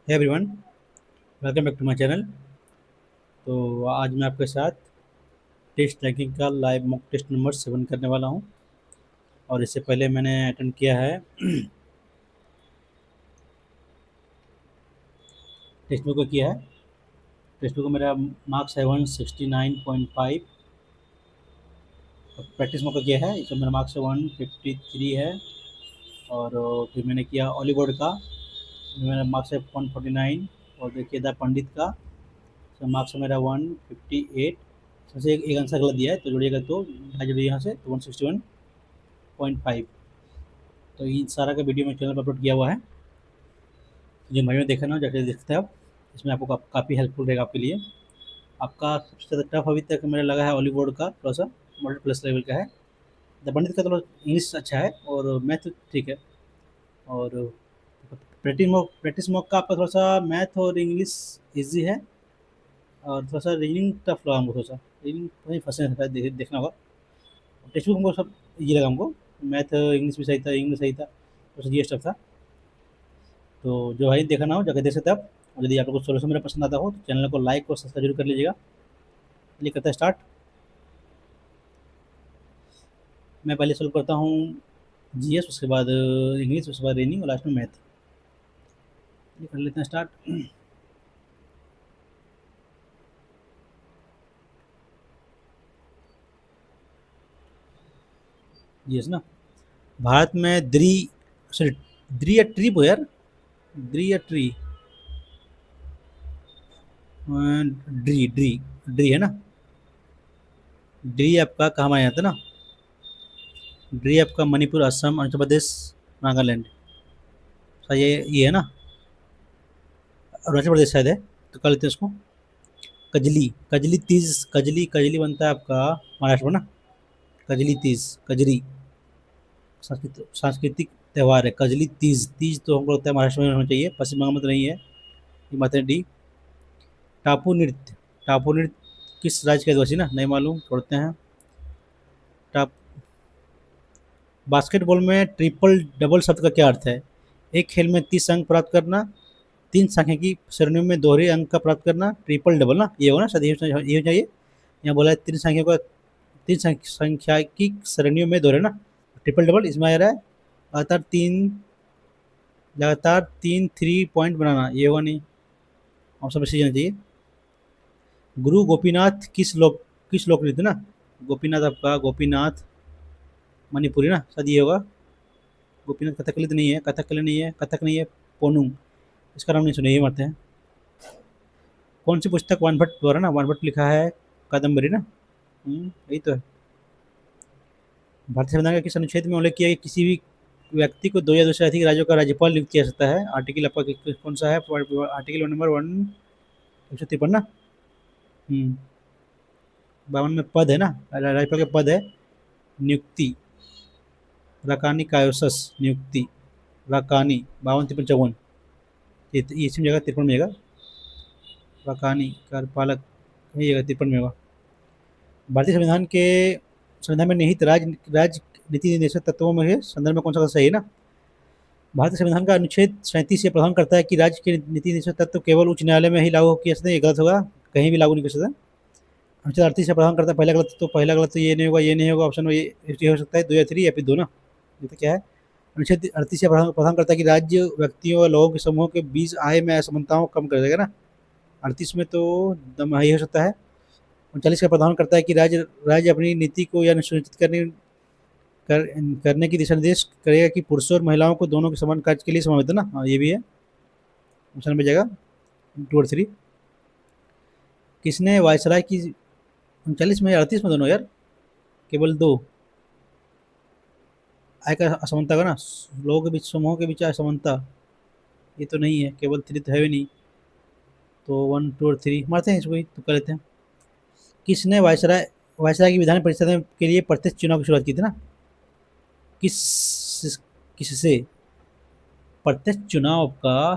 Hey everyone, welcome back to my channel. तो आज मैं आपके साथ टेस्ट रैंकिंग का लाइव मॉक टेस्ट नंबर 7 करने वाला हूं। और इससे पहले मैंने अटेंड किया है टेस्ट बुक को किया है। टेस्ट बुक का मेरा मार्क्स है 169.5। प्रैक्टिस मॉक का किया है, इसका मेरा मार्क्स है 153 है। और फिर मैंने किया ऑलीवुड का, मेरा मार्क्स है 149। और देखिए द पंडित का, इसका मार्क्स है मेरा 158। सबसे एक आंसर गलत दिया है, तो जोड़िएगा तो ढाई जोड़िए यहाँ से, तो 161.5। तो इन सारा का वीडियो मेरे चैनल पर अपलोड किया हुआ है। जो भाइयों देखा ना, जाके देखते हैं आप। इसमें आपको काफ़ी हेल्पफुल रहेगा आपके लिए। आपका सबसे ज़्यादा टफ अभी तक मुझे लगा है हॉलीवुड का, थोड़ा सा मॉडल प्लस लेवल का है। द पंडित का थोड़ा इंग्लिश अच्छा है और मैथ ठीक है। और प्रैक्टिस मॉक का आपका थोड़ा सा मैथ और इंग्लिश ईजी है। और थोड़ा सा रीडिंग टफ लगा हमको, थोड़ा सा रीडिंग वहीं फंसे रहता है, देखना होगा। टेक्स्ट बुक हमको सब ईजी लगा हमको। मैथ इंग्लिश भी सही था, इंग्लिश सही था, थोड़ा सा ये स्टफ था। तो जो भाई देखा ना हो जाकर देख सकते हैं आप। और यदि आप लोग को सोल्यूशन मेरा पसंद आता हो तो चैनल को लाइक और सब्सक्राइब जरूर कर लीजिएगा। चलिए करते हैं स्टार्ट। मैं पहले सोल्व करता हूँ जीएस, उसके बाद इंग्लिश, उसके बाद रीजनिंग और लास्ट में मैथ। ये कर लेते हैं स्टार्ट। जीएस ना। भारत में द्री, सॉरी, द्री या ट्री बो यार, द्री या ट्री, ड्री ड्री ड्री है ना। ड्री आपका कहाँ माना जाता है ना। ड्री आपका मणिपुर, असम, अरुणाचल प्रदेश, नागालैंड। सर ये है ना, अरुणाचल प्रदेश शायद है। तो कर लेते हैं उसको। कजली, कजली तीज, कजली कजली बनता है आपका महाराष्ट्र में ना। कजली तीज, कजरी सांस्कृतिक त्यौहार है। कजली तीज, तीज तो हमको लगता है महाराष्ट्र में होना चाहिए, पश्चिम बंगाल में तो नहीं है। ये बात है डी। टापू नृत्य, टापू नृत्य किस राज्य के आदिवासी ना, नहीं मालूम, छोड़ते हैं। टाप बास्केटबॉल में ट्रिपल डबल शब्द का क्या अर्थ है? एक खेल में 30 अंक प्राप्त करना, तीन सांख्यिकी श्रेणियों में दोहरे अंक का प्राप्त करना, ट्रिपल डबल ना, ये होगा ना शायद, ये हो चाहिए। यहाँ बोला है तीन संख्या का, तीन सांख्यिकी श्रेणियों में दोहरे ना, ट्रिपल डबल इसमें आ रहा है। लगातार तीन, लगातार तीन थ्री पॉइंट बनाना, ये होगा नहीं, ऑप्शन में सी जाना चाहिए। गुरु गोपीनाथ किस लोक नृत्य ना, गोपीनाथ आपका गोपीनाथ मणिपुरी ना, शायद ये होगा। गोपीनाथ कथकली तो नहीं है, कथकली नहीं है, कथक नहीं है। पोनुंग, इसका नाम नहीं सुना, ये मारते हैं। कौन सी पुस्तक वानभट्ट द्वारा ना, वानभट्ट लिखा है कादम्बरी ना। यही तो है। भारतीय संविधान का किस अनुच्छेद में उल्लेख किया है कि किसी भी व्यक्ति को दो या दो से अधिक राज्यों का राज्यपाल नियुक्त किया जा सकता है? आर्टिकल आपका कौन सा है? आर्टिकल नंबर 153 ना। 52 में पद है ना, राज्यपाल के पद है नियुक्ति, राकानी कायोसस नियुक्ति, राकानी 52 53 54। ये इसी में जगह 53 में जगह, राकानी कार्यपालक यही जगह 53 में होगा। भारतीय संविधान में निहित राज्य नीति निर्देशक तत्वों में संदर्भ में कौन सा सही है ना। भारतीय संविधान का अनुच्छेद 37 ये प्रदान करता है कि राज्य के नीति निर्देशक तत्व केवल उच्च न्यायालय में ही लागू किया सकते हैं, ये गलत होगा, कहीं भी लागू नहीं कर सकता। अनुच्छेद 38 से प्रदान करता है, पहला गलत तो ये नहीं होगा, ये नहीं होगा, ऑप्शन ये हो सकता है 2 या 3 या फिर 2 ना। ये तो क्या है? अनुच्छेद 38 से प्रदान करता है कि राज्य व्यक्तियों और लोगों के समूहों के बीच आय में असमानताओं को कम कर देगा ना। 38 में तो दम ये हो सकता है। 39 का प्रदान करता है कि राज्य राज्य अपनी नीति को यह सुनिश्चित कर, करने की दिशा निर्देश करेगा कि पुरुषों और महिलाओं को दोनों के समान कार्य के लिए समान वेतन ना। हाँ, ये भी है, ऑप्शन में जाएगा 2 और 3। किसने वायसराय की 39 में 38 में दोनों यार, केवल 2। आय का असमानता का ना, लोगों के बीच समूहों के बीच असमानता, ये तो नहीं है, केवल 3 तो है भी नहीं। तो 1 2 और 3 मारते हैं, इसको ही तो कर लेते हैं। किसने वायसराय की विधान परिषद के लिए प्रत्यक्ष चुनाव की शुरुआत की थी ना। किस किससे प्रत्यक्ष चुनाव का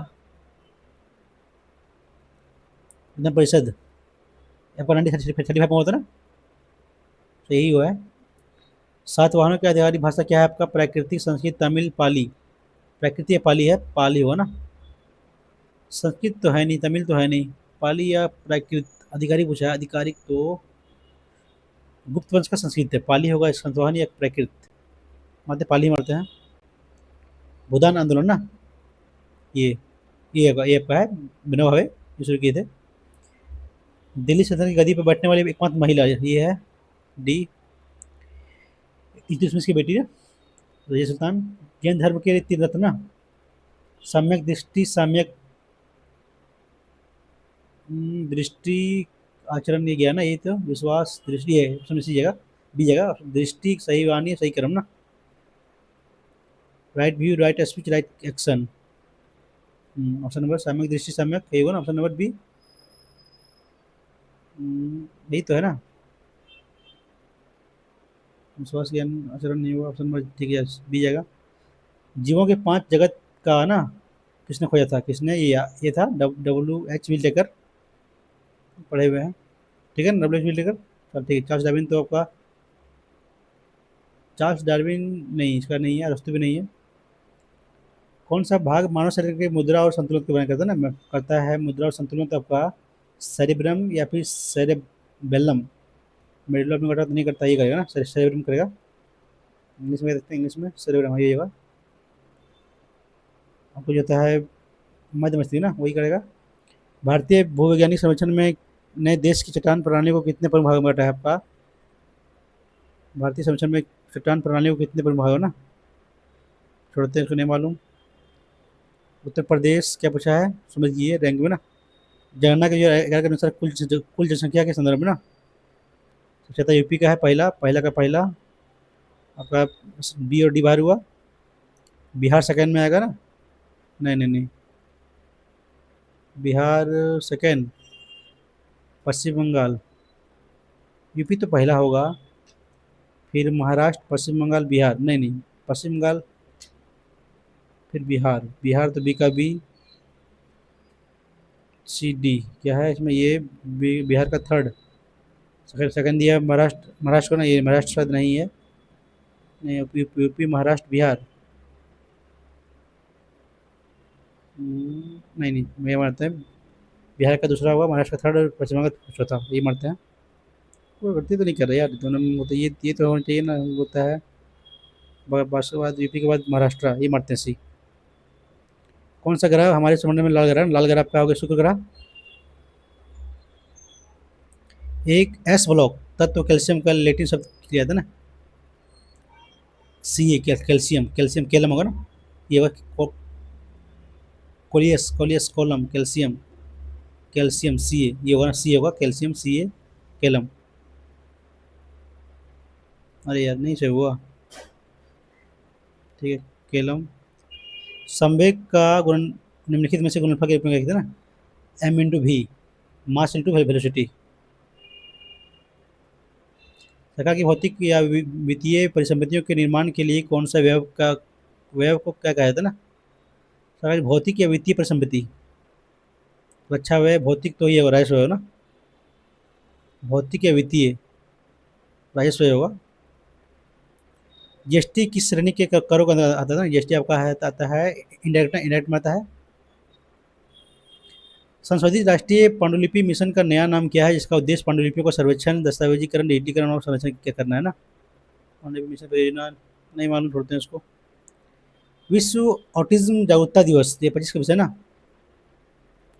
विधान परिषद आपका 1935 में होता है ना, तो यही हुआ है। 7 वाहनों की आधिकारिक भाषा क्या है आपका? प्राकृतिक, संस्कृत, तमिल, पाली। प्राकृतिक पाली है, पाली हुआ ना। संस्कृत तो है नहीं, तमिल तो है नहीं। पाली या प्राकृत? आधिकारिक पूछा है, आधिकारिक तो गुप्त वंश का संस्कृत है, पाली होगा इसका तो, या प्राकृत। मानते पाली मारते हैं। भूदान आंदोलन ना, ये ये आपका है, विनोबा भावे जो शुरू किए थे। दिल्ली सल्तनत की गद्दी पर बैठने वाली एकमात्र महिला ये है। डी, इल्तुतमिश की बेटी है रजिया सुल्तान। जैन धर्म के तीन रत्न ना, सम्यक दृष्टि, सम्यक दृष्टि, आचरण, ये गया ना, ये तो विश्वास दृष्टि है, ऑप्शन इसी जगह, बी जगह दृष्टि, सही वाणी, सही कर्म ना। Right view, right speech, right action. Option number सम्यक दृष्टि, सम्यक यही होगा ना, ऑप्शन नंबर बी। यही तो है ना, विश्वास ज्ञान आचरण नहीं हुआ, ऑप्शन नंबर ठीक है, बी जगह। जीवों के पांच जगत का ना किसने खोजा था, किसने, ये था डब्ल्यू एच विल टेकर, पढ़े हुए हैं, ठीक है ना, डब्ल्यू एच विल टेकर। चल ठीक है, चार्ल्स डार्विन तो आपका, चार्ल्स डार्विन नहीं, इसका नहीं है, अरस्तु भी नहीं है। कौन सा भाग मानव शरीर के मुद्रा और संतुलन के बयान करता है ना, करता है मुद्रा और संतुलन, तो आपका सेरिब्रम या फिर सेरेबेलम। मिडिल ऑफ में तो नहीं करता, ये करेगा ना, सेरिब्रम करेगा। इंग्लिश में देखते हैं, इंग्लिश में सेरिब्रम ये होगा। आपको जो होता है मध्य मस्तिष्क ना, वही करेगा। भारतीय भूवैज्ञानिक सर्वेक्षण में नए देश की चट्टान प्रणाली को कितने प्रमुख भागों में बांटा है आपका। भारतीय सर्वेक्षण में चट्टान प्रणाली को कितने प्रमुख भागों ना, छोड़ते हैं, इसको नहीं मालूम। उत्तर प्रदेश क्या पूछा है, समझिए रैंक में ना, जनगणना के जो के अनुसार कुल जनसंख्या के संदर्भ में ना, सबसे ज़्यादा यूपी का है, पहला पहला का पहला आपका, बी और डी बाहर हुआ। बिहार सेकंड में आएगा ना, नहीं नहीं नहीं, बिहार सेकंड, पश्चिम बंगाल, यूपी तो पहला होगा, फिर महाराष्ट्र, पश्चिम बंगाल, बिहार, नहीं नहीं, पश्चिम बंगाल, फिर बिहार, बिहार तो बी का बी, सी डी क्या है इसमें, ये बिहार का थर्ड, सेकंड सेकंड दिया महाराष्ट्र, महाराष्ट्र को ना, ये महाराष्ट्र शायद नहीं है, नहीं, यूपी यूपी महाराष्ट्र बिहार, नहीं नहीं, मैं मानते हैं बिहार का दूसरा होगा, महाराष्ट्र का थर्ड और पश्चिम बंगाल का चौथा, ये मानते हैं। कोई गलती तो नहीं कर रहे यार, दोनों में होता है, ये तो होना चाहिए ना, होता है बस के बाद यूपी के बाद महाराष्ट्र, ये मानते हैं सी। कौन सा ग्रह हमारे समुद्र में लाल ग्रह, लाल ग्रह आपका हो गया शुक्र ग्रह। एक एस ब्लॉक तत्व कैल्शियम का लेटिन शब्द किया था ना, सी ए, कैल्शियम, कैल्शियम केलम होगा ना, ये होगा कोलियस, कोलियस कोलम, कैल्शियम, कैल्शियम सी ए, ये होगा ना, सी होगा कैल्शियम, सी ए केलम। अरे यार नहीं सही हुआ, ठीक है, केलम। संवेग का गुण निम्नलिखित में से गुणनफल के रूप में क्या कहते हैं ना, M into V, mass into velocity. सरकार की भौतिक या वित्तीय परिसंपत्तियों के निर्माण के लिए कौन सा व्यय को क्या कहा जाता है ना, सरकार की भौतिक या वित्तीय परिसंपत्ति, रक्षा व्यय, भौतिक तो ये होगा, राजस्व होगा ना, भौतिक या वित्तीय, राजस्व होगा। जीएसटी किस श्रेणी के करों का अंदर आता है ना, जीएसटी आपका है, आता है इंडायरेक्ट, इंडायरेक्ट में आता है। संशोधित राष्ट्रीय पांडुलिपि मिशन का नया नाम क्या है, जिसका उद्देश्य पांडुलिपियों का सर्वेक्षण, दस्तावेजीकरण, डिजिटीकरण और संरक्षण क्या करना है ना। पांडुलिपि मिशन परियोजना, नहीं मालूम, छोड़ते हैं उसको। विश्व ऑटिज्म जागरूकता दिवस, ये 25 का विषय ना,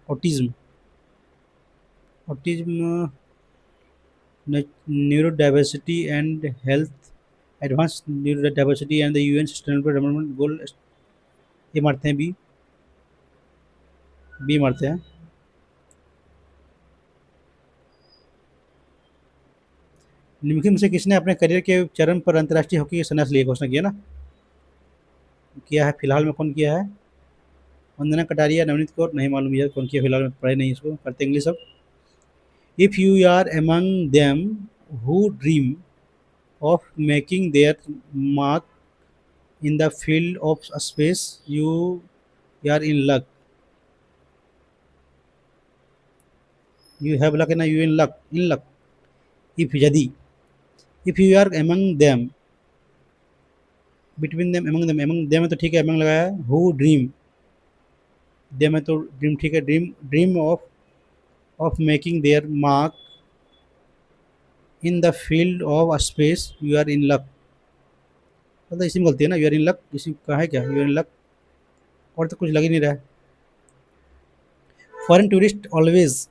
autism, autism, neuro diversity and health, advance neuro diversity and the UN sustainable development goal, ये मारते हैं बी, बी मारते हैं। निम्नलिखित में से किसने अपने करियर के चरम पर अंतर्राष्ट्रीय हॉकी के संन्यास लिए, घोषणा किया ना, किया है फिलहाल में, कौन किया है, वंदना कटारिया, नवनीत कौर, नहीं मालूम यार कौन किया, फिलहाल में पढ़े नहीं इसको, करते इंग्लिश अब। If you are among them who dream of making their mark in the field of space, you are in luck, you have luck ना, you in luck, in luck. If यदि, if you are among them, between them, among them, among them तो ठीक है, among लगाया है, who dream, दे में तो dream ठीक है, dream dream of making their mark in the field of space, you are in luck. मतलब इसी में गलती है ना, यू आर इन लक, इसी का है क्या, यू आर इन लक, और तो कुछ लग ही नहीं रहा है। फॉरेन टूरिस्ट ऑलवेज,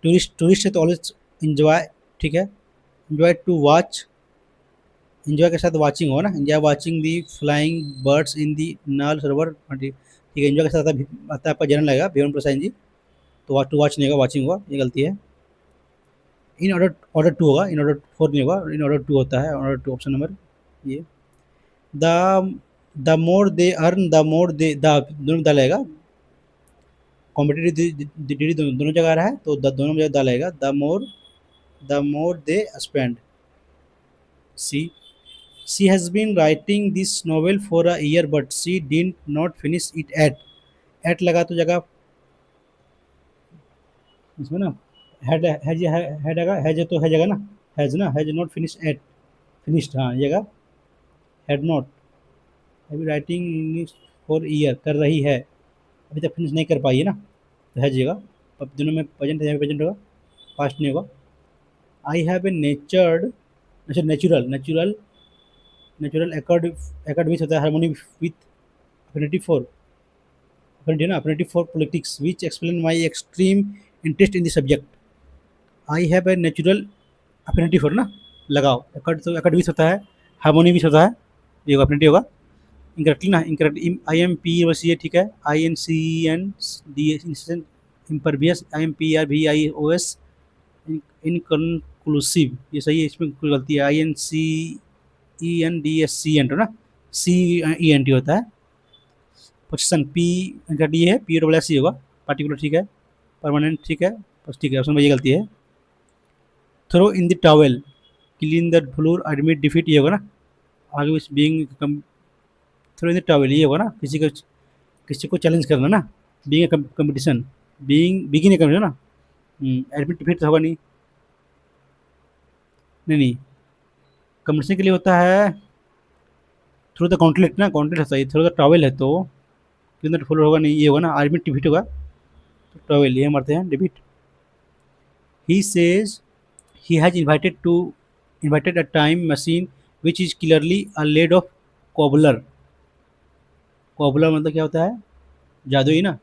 टूरिस्ट है तो ऑलवेज इंजॉय, ठीक है, इंजॉय टू वॉच, इंजॉय के साथ वाचिंग हो ना, इंजॉय वाचिंग दी फ्लाइंग बर्ड्स इन दी नाल सरोवर, ठीक है, इंजॉय के साथ आता है आपका जनरल लगेगा भी प्लस आई, तो टू वॉच नहीं होगा, वाचिंग होगा, ये गलती है। इन ऑर्डर, ऑर्डर टू होगा, इन ऑर्डर फोर नहीं होगा, इन ऑर्डर टू होता है, ऑर्डर टू ऑप्शन नंबर ये। The the more they earn the more they, the दोनों द लगेगा, कॉम्पिटेटिव डिग्री दोनों जगह आ रहा है तो दोनों जगह द लगेगा, the more they spend. See, she has been writing this novel for a year but she did not finish it at लगा तो जगह इसमें ना, हैज तो है जगह ना, हैज ना, has not finish at, finished, हाँ ये जगह हैड नॉट, अभी राइटिंग फॉर ईयर कर रही है, अभी तक फिनिश नहीं कर पाई है ना, तो है जगह, अब दोनों में प्रेजेंट है, प्रेजेंट होगा, पास्ट नहीं होगा। आई हैव ए नेचर्ड, अच्छा नेचुरल, नेचुरल एकड विच होता है harmony with affinity for, affinity ना, affinity for politics which explain my extreme interest in the subject. I have a natural affinity for ना, लगाओ, एकड तो एकड विच होता है, हार्मोनी विच होता है, ये अफिनिटी होगा, इनकरेक्टली ना, इनकरेक्ट आई एम पी बस ये ठीक है, I N C N D impervious, I M P R V I O S inconclusive, ये सही है, इसमें कोई गलती है, I N C E N D S C N ना, सी ई एन टी होता है। पोजिशन पी का डी है, पी डबल एस सी होगा, पार्टिकुलर ठीक है, परमानेंट ठीक है, बस ठीक है, उसमें ये गलती है। Throw in the towel, clean the floor, admit defeat, ये होगा ना, आगे इस being, throw in the towel ये होगा ना, किसी को चैलेंज करना ना, being competition, being begin competition ना, एडमिट डिफीट तो होगा नहीं, नहीं कंपटीशन के लिए होता है थ्रू द कॉन्ट्लेक्ट ना, कॉन्ट्लेक्ट होता है, थ्रू द टॉवेल है तो कितना फुल होगा नहीं, ये होगा ना, आर्मी डिफीट होगा, तो टॉवेल ये मारते हैं defeat. He says he has invited a time machine which is clearly a laid off cobbler, cobbler मतलब क्या होता है, जादुई ना,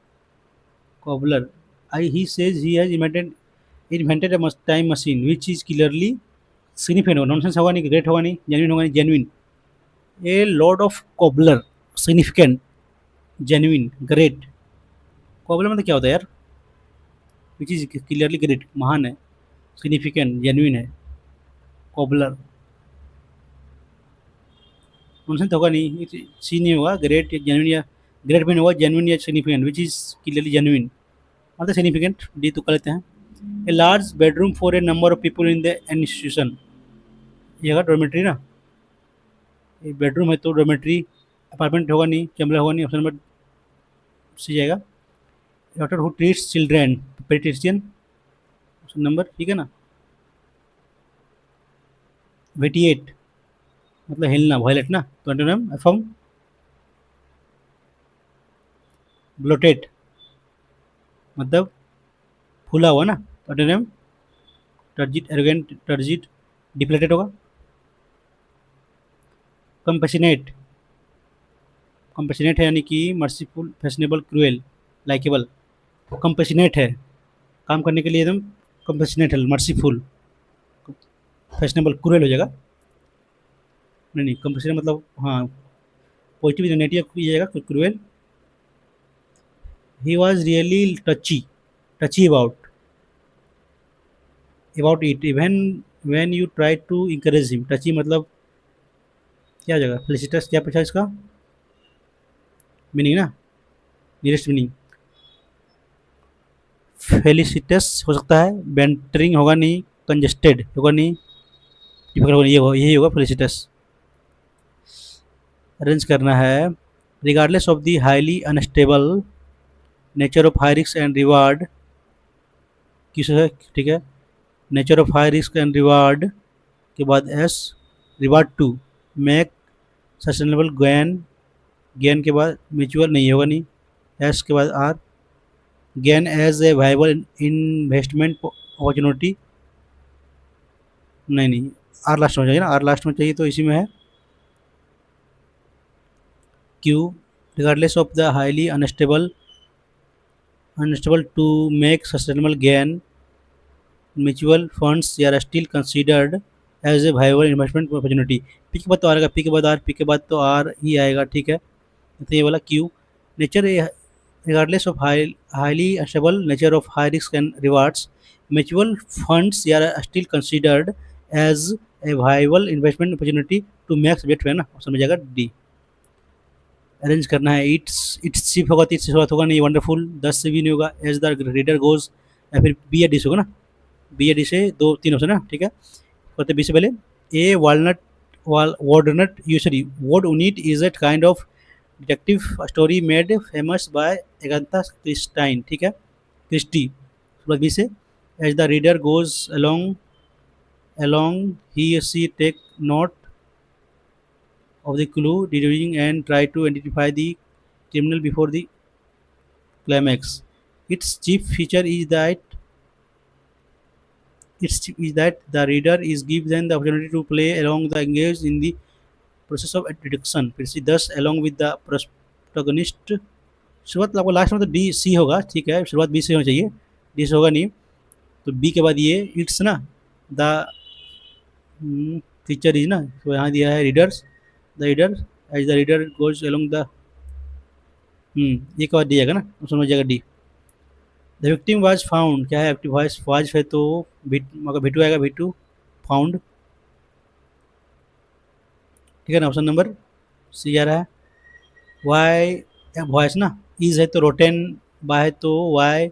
cobbler. I he says he has invented a time machine which is clearly significant होगा, nonsense होगा नहीं, great होगा नहीं, जेन्युइन होगा नहीं, genuine, A Lord of cobbler, significant, genuine, great, cobbler मतलब क्या होता है यार, विच इज क्लियरली ग्रेट, महान है, सिग्निफिकेंट, जेन्युइन है, कॉबलर, नॉनसेंस तो होगा नहीं, सी नहीं होगा, ग्रेट या जेन्युइन, या ग्रेट में होगा जेन्युइन या significant, which is clearly genuine, मतलब सिग्निफिकेंट, डी तो कर लेते हैं। A large bedroom for a number of people in the institution, ये होगा डॉर्मेट्री ना, एक बेडरूम है तो डॉर्मेट्री, अपार्टमेंट होगा नहीं, कमरा होगा नहीं, ऑप्शन नंबर सी जाएगा। Doctor who treats children, paediatrician, option number ठीक है ना। वेटिएट मतलब हिलना, वायलेट ना, तो एंटोनिम एफर्म, ब्लोटेड मतलब फूला हुआ ना, तो antonym turgid, arrogant, turgid, depleted होगा। कंपेशनेट, कंपेशनेट है यानी कि merciful, fashionable, cruel, likeable, compassionate है, काम करने के लिए एकदम कंपेशनेट है, मर्सीफुल, फैशनेबल, क्रूएल हो जाएगा, नहीं कंपेशनेट मतलब हाँ, पॉजिटिव नेगेटिव की जाएगा, cruel. He was really touchy about it even when you try to encourage him, touchy मतलब क्या हो जाएगा, फेलिसिटस, क्या पूछा इसका मीनिंग ना, नियरेस्ट मीनिंग, फेलिसिटस हो सकता है, बेंटरिंग होगा नहीं, कंजेस्टेड होगा नहीं, डिफिकल्ट होगा नहीं, ये होगा, यही होगा फेलिसिटस। अरेंज करना है, regardless of the highly unstable nature of high risk and reward, किस है ठीक है, nature of high risk and reward के बाद S, reward to make sustainable gain, gain के बाद म्यूचुअल नहीं होगा नहीं, एस के बाद R, gain as a viable investment opportunity. नहीं नहीं, आर लास्ट में चाहिए ना, आर लास्ट में चाहिए तो इसी में है। Q, regardless of the highly unstable to make sustainable gain, mutual funds are still considered as a viable investment opportunity. P के बाद तो आएगा, पी के बाद आर, पी के बाद तो आर ही आएगा, ठीक है। तो ये वाला Q, nature regardless of highly unstable nature of high risk and rewards, mutual funds are still considered as a viable investment opportunity to max bet है ना, समझ जाएगा डी। अरेंज करना है, इट्स चीप होगा तो इससे शुरुआत होगा नहीं, वंडरफुल 10 से भी नहीं होगा, एज द रीडर गोज, या फिर बी या डी से होगा ना, बी या डी से दो तीन ऑप्शन है ना, ठीक है। करते बी से पहले, ए वालनट, वॉर्डनट यूसरी, whodunit is a kind of detective story made famous by Agatha Christine, ठीक है, क्रिस्टी। उसके बाद बी से, as the reader goes along he or she take note of the clue deducing and try to identify the criminal before the climax. Its chief feature is that the reader is given the opportunity to play along the engage in the process of deduction, फिर से thus along with the protagonist। शुरुआत आपको last में तो D C होगा, ठीक है, शुरुआत बी से होना चाहिए, डी से होगा नहीं। तो बी के बाद ये इट्स ना, द फीचर इज ना, तो यहाँ दिया है readers, the reader, as the reader goes along the, ये के बाद डी आएगा ना, समझ जाएगा D. The victim was found, क्या है एक्टिव वॉइस, वाज है तो अगर भिटू आएगा, भिटू फाउंड, ठीक है ना, ऑप्शन नंबर सी आ रहा है। वाई वॉइस ना, इज है तो रोटेन, वाई है तो वाई,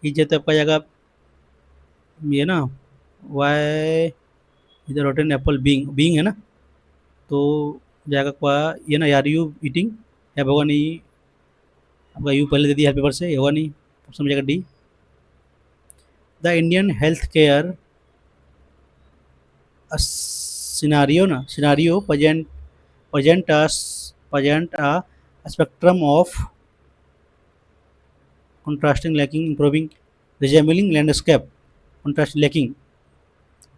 इज है तो आपका जाएगा ये ना, वाई इधर रोटेन एप्पल, बींग, बींग है ना, तो जाएगा क्या ये ना, यार यू ईटिंग, या होगा नहीं, आपका यू पहले दे दिया है पेपर से, ये होगा नहीं, ऑप्शन में जाएगा D. The Indian health care scenario ना, scenario present a spectrum of contrasting lacking improving resembling landscape, contrast lacking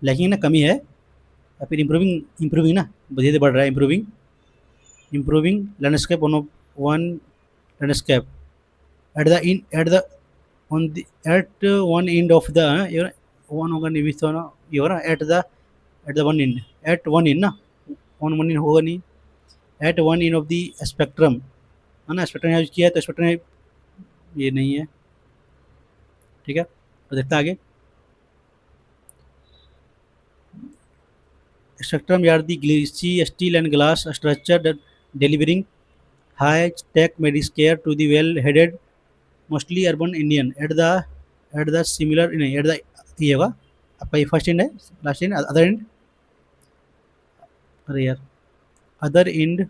ना कमी है, या फिर इम्प्रूविंग ना धीरे धीरे बढ़ रहा है, improving landscape one landscape at the on the at one end of the, one होगा नहीं, विथ होना ये होगा ना, at the one end, at one end ना, वन एंड होगा नहीं, at one end of the spectrum है ना, स्पेक्ट्रम यूज किया है तो स्पेक्ट्रम ये नहीं है, ठीक है। तो देखता आगे, spectrum are the glassy steel and glass structure that delivering high tech medicare to the well-headed mostly urban Indian at the similar नहीं at the ये होगा आपका, ये फर्स्ट एंड है, लास्ट एंड अदर एंड, अरे यार अदर एंड,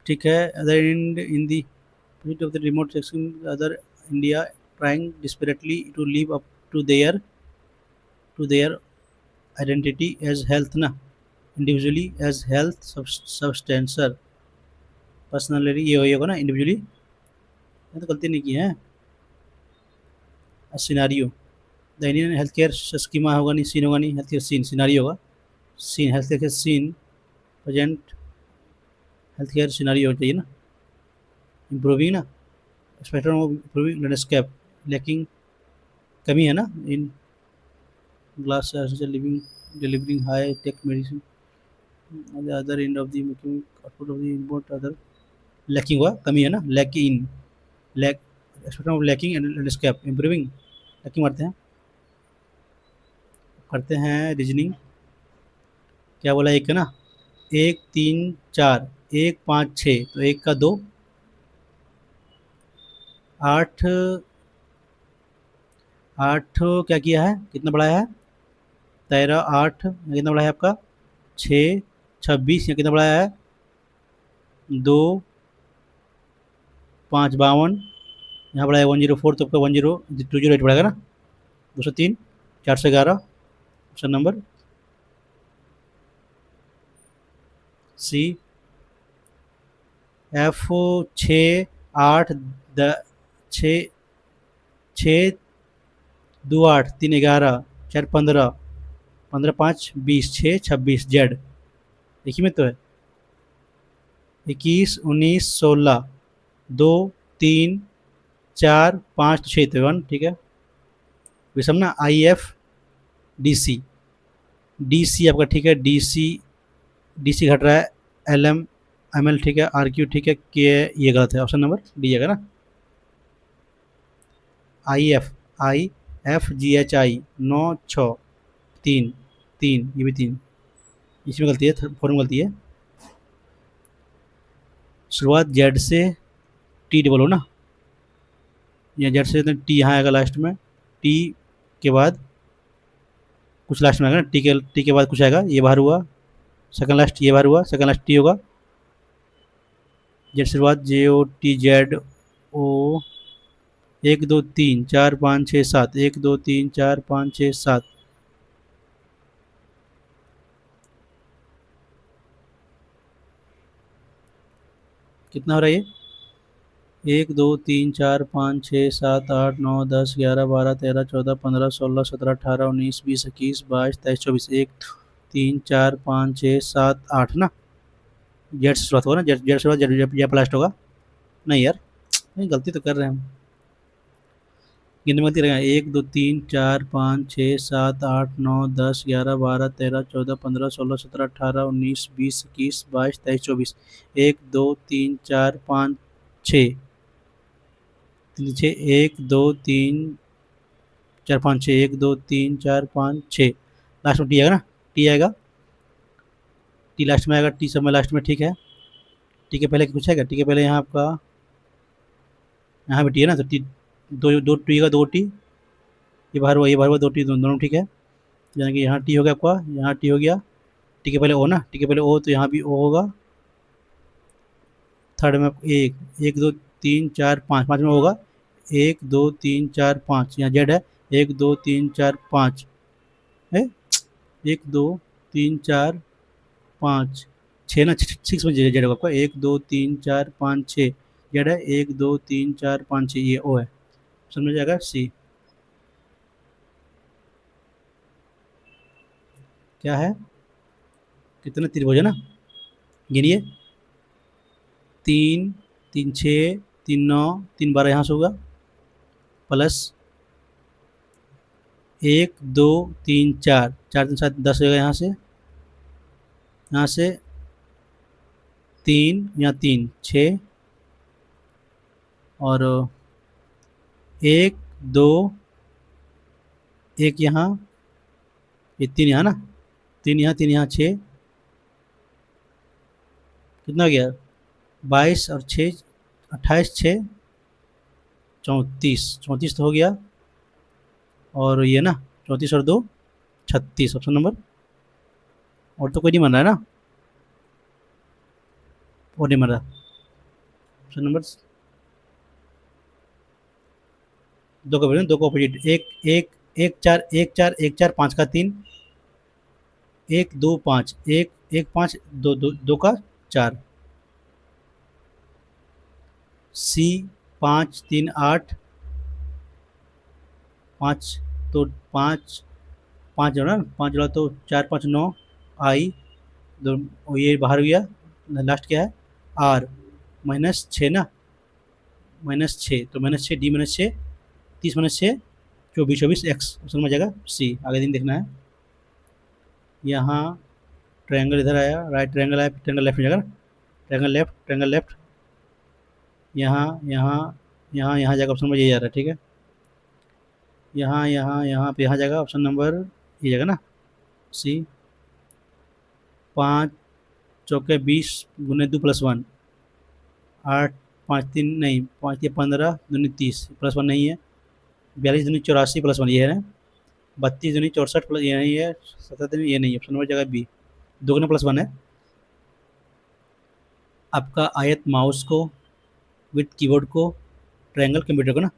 ठीक है, other and in the of the remote section other India trying desperately to live up to their identity as health ना, individually as health substancer personally, ये होगा ना individually, तो गलती नहीं की है। Scenario, the Indian health care schema होगा नहीं, सीन होगा नहीं, हेल्थ केयर सीन, सिनारियो होगा, scene health care scene, present health care scenario चाहिए ना, इम्प्रूविंग ना, spectrum of improving landscape, lacking कमी है ना, in glass living delivering high tech medicine at the other end of the making output of the import other, lacking हुआ कमी है ना, lack spectrum of lacking and landscape improving, lacking मारते हैं, करते हैं रीजनिंग, क्या बोला एक है ना, एक तीन चार, एक पाँच छः, तो एक का दो, आठ, आठ क्या किया है, कितना बढ़ाया है, 13 8, कितना बढ़ाया है आपका 6 26, या कितना बढ़ाया है 2 5 52, यहाँ बढ़ाया 104, तो आपका 208 बढ़ेगा ना, 203, 411, ऑप्शन नंबर सी। F 6 8 छः, 6 2 8 3 11 4 15, 15 5 20, 6 26 जेड। देखिए में तो है 21 19 16, 2 3 4 5 6 तो 1, ठीक है। विषम ना I F D C, D C आपका ठीक है, डी सी, डी सी घट रहा है, एल एम एम एल ठीक है, आर क्यू ठीक है, के ये गलत है, ऑप्शन नंबर डी है ना। I F G H I 9 6 3 3, ये भी 3, इसमें गलती है, फोर में गलती है। शुरुआत जेड से टी डबल हो ना, या जेड से टी यहाँ आएगा लास्ट में, टी के बाद कुछ लास्ट में आएगा ना, टी के बाद कुछ आएगा, ये बाहर हुआ, सेकंड लास्ट ये बाहर हुआ, सेकंड लास्ट टी होगा। जेड शुरुआत जे ओ टी जेड ओ 1 2 3 4 5 6 7, 1 2 3 4 5 6 7, कितना हो रहा है ये? 1 2 3 4 5 6 7 8 9 10 11 12 13 14 15 16 17 18 19 20 21 22 23 24, 1 2 3 4 5 6 7 8 ना। जेड से शुरुआत होगा ना, जेड जेड से शुरुआत, जेड जेड लास्ट होगा। नहीं यार, नहीं गलती तो कर रहे हैं हम, गिनने में गलती रहेगा। 1 2 3 4 5 6 7 8 9 10 11 12 13 14 15 16 17 18 19 20 21 22 23 24, 1 2 3 4 5 6 6, 1 2 3 4 5 6, 1 2 3 4 5 6, लास्ट में टी आएगा ना, टी आएगा, टी लास्ट में आएगा, टी सब में लास्ट में, ठीक है। टी के पहले कुछ आएगा, टी के पहले यहाँ आपका, यहाँ पे टी है ना, तो टी दो दो टी का, दो टी, ये बाहर हुआ, दो टी दोनों, ठीक है। यानी कि यहाँ टी हो गया आपका, यहाँ टी हो गया, टी के पहले ओ ना, टी के पहले ओ, तो यहाँ भी ओ होगा। थर्ड में एक, 1 2 3 4 5, 5 में होगा 1 2 3 4 5, यहाँ जेड है, 1 2 3 4 5 है, 1 2 3 4 5 6 ना, 6 में जेड होगा आपका, 1 2 3 4 5 6 जेड है, 1 2 3 4 5 6, ये ओ है, समझ जाएगा सी। क्या है, कितने त्रिभुज है ना, गिनिए, 3 3 6 3 9 3 12, यहाँ से होगा, प्लस 1 2 3 4 4 3 7 10 होगा, यहाँ से 3, यहाँ 3 6, और 1 2 1 यहाँ, ये 3 यहाँ ना, 3 यहाँ 6, कितना हो गया, 22 और 6 28, 6 34, 34 तो हो गया, और ये ना 34 और 2 36, ऑप्शन नंबर, और तो कोई नहीं बन रहा है ना, और नहीं बन रहा, ऑप्शन नंबर दो का दो का ऑपोजिट, एक एक 1 4 5 का 3, 1 2 5 1 1 5 2 2 2 का 4, सी 5 3 8 5, तो 5 5 जोड़ा ना, 5 जोड़ा तो 4 5 9, आई दो, ये बाहर गया, लास्ट क्या है, आर -6 ना, -6, तो -6 डी -6, 30 -6 24 24 एक्स, ऑप्शन में जाएगा सी। आगे दिन देखना है, यहाँ ट्रायंगल इधर आया, राइट ट्रायंगल आया, ट्रायंगल लेफ्ट में जाएगा ना, ट्रायंगल लेफ्ट, यहाँ यहाँ यहाँ यहाँ जाएगा, ऑप्शन नंबर ये जा रहा है, ठीक है। यहाँ यहाँ यहाँ पे यहाँ जाएगा, ऑप्शन नंबर ये जाएगा ना सी। 5 चौके 20 गुने 2 + 1, 8 5 3 नहीं, 5 ये 15 दूनी 30 +1 नहीं है, 42 दूनी 84 +1 ये है, 32 दूनी 64 प्लस ये नहीं है, 17 दूनी ये नहीं है, ऑप्शन नंबर जगह बी, 2 गुना +1 है। आपका आयत माउस को विथ कीबोर्ड को, ट्रायंगल कंप्यूटर को ना,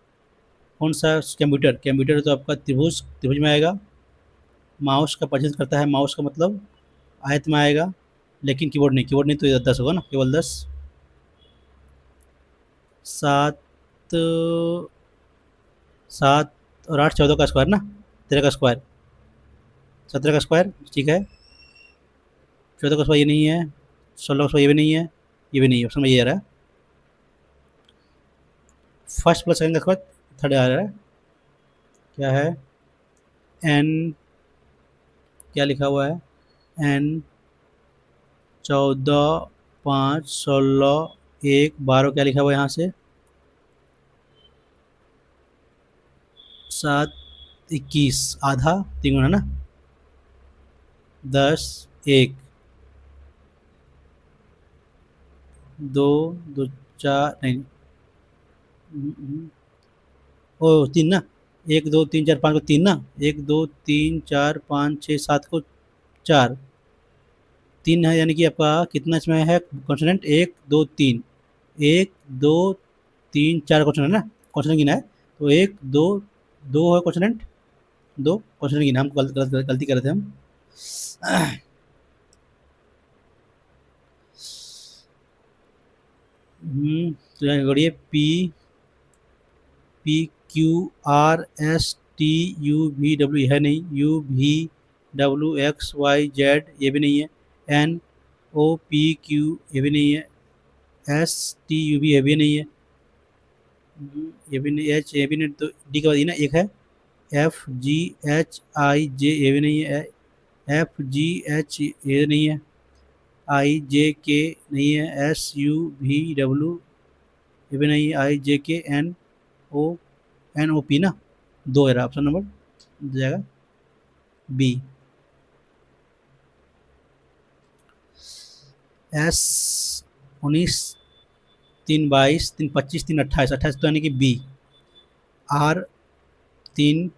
कौन सा कंप्यूटर तो आपका त्रिभुज में आएगा, माउस का परचेज करता है, माउस का मतलब आयत में आएगा, लेकिन कीबोर्ड नहीं तो 10 होगा ना, केवल 10। सात, 7 और 8 14 का स्क्वायर ना, 13 का स्क्वायर, 17 का स्क्वायर, ठीक है। 14 का स्क्वायर ये नहीं है, 16 का स्क्वायर ये भी नहीं है, ये भी नहीं है, ऑप्शन में ये आ रहा है। फर्स्ट प्लस सेकंड का स्क्वायर थर्ड आ रहा है, क्या है, एन, क्या लिखा हुआ है, एन 14 5 16 1 12, क्या लिखा हुआ है यहाँ से, 7 21 आधा 3 गुना ना, 10 1 2 2 4 नहीं, ओ 3 ना, 1 2 3 4 5 को 3 ना, 1 2 3 4 5 6 7 को 4, 3 है, यानी कि आपका कितना इसमें है कॉन्सोनेंट, 1 2 3, 1 2 3 4 क्वेश्चन है ना, क्वेश्चन गिना है, तो 1 2 2 है क्वेश्चन, दो क्वेश्चन गिना, हम गलती कर रहे थे हम। तो यहाँ करिए पी, PQRSTUV है नहीं, UVWXYZ ये भी नहीं है, NOPQ ये भी नहीं है, STUV ये भी नहीं है, ये भी नहीं, H ये भी नहीं, तो डी के बाद ये ना एक है, FGHIJ ये भी नहीं है, FGH ये नहीं है, IJK नहीं है, SUVW ये भी नहीं है, IJKNOP ना, दो है ऑप्शन नंबर जाएगा बी। S 19 3 22 3 25 3 28 28, तो यानी कि बी। R 3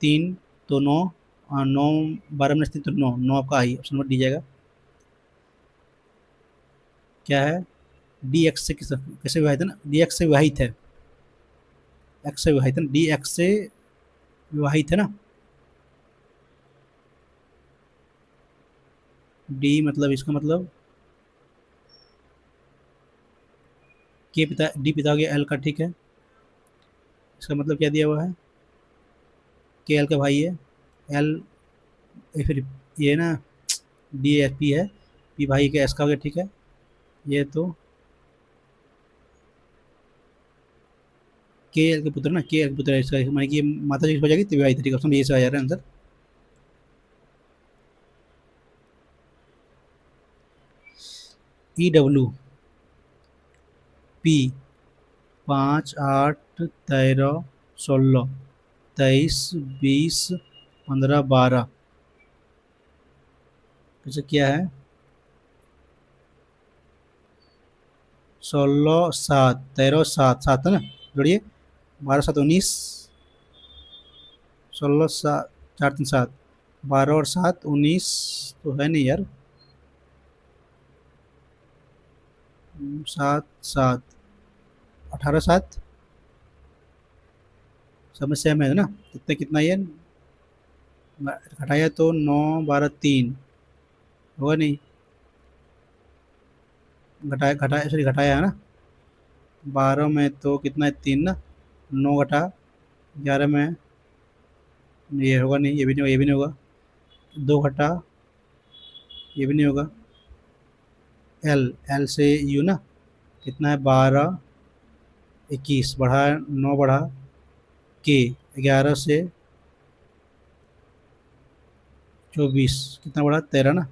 3 तो 9, 9 12 में 3 तो 9 9 आपका आई, ऑप्शन नंबर डी जाएगा। क्या है, डी एक्स से किस कैसे विभाजित है ना, डी एक्स से विभाजित है, एक्स से विभाजित है ना, डी एक्स से विभाजित है ना, डी मतलब इसका मतलब के पिता, डी पिता हो गया एल का, ठीक है, इसका मतलब क्या दिया हुआ है, के एल का भाई है, एल फिर ये ना, डी एफ पी है, पी भाई का एस का हो गया, ठीक है, ये तो के एल के पुत्र ना, के एल के पुत्र है इसका, मानी कि माता जी हो जाएगी तो विवाहित, ठीक है, ऑप्शन ये से आ जा रहा है आंसर। ई डब्ल्यू पी 5 8 13 16 23 20 15 12, जैसे क्या है, 16 7 13 7 7 है ना, जोड़िए, 12 7 19, 16 7 4 3 7, 12 और 7 19, तो है नहीं यार, 7 7 18 7, सब में सेम है ना, कितने कितना ये घटाया तो 9 12 3 होगा नहीं, घटाया घटाया सॉरी घटाया है ना, 12 में तो कितना है 3 ना, 9 घटा 11 में ये होगा नहीं, ये भी नहीं होगा, ये भी नहीं होगा, 2 घटा ये भी नहीं होगा, एल, एल से यू ना, कितना है 12 21 बढ़ा 9 बढ़ा के 11 से 24 कितना बढ़ा 13 ना,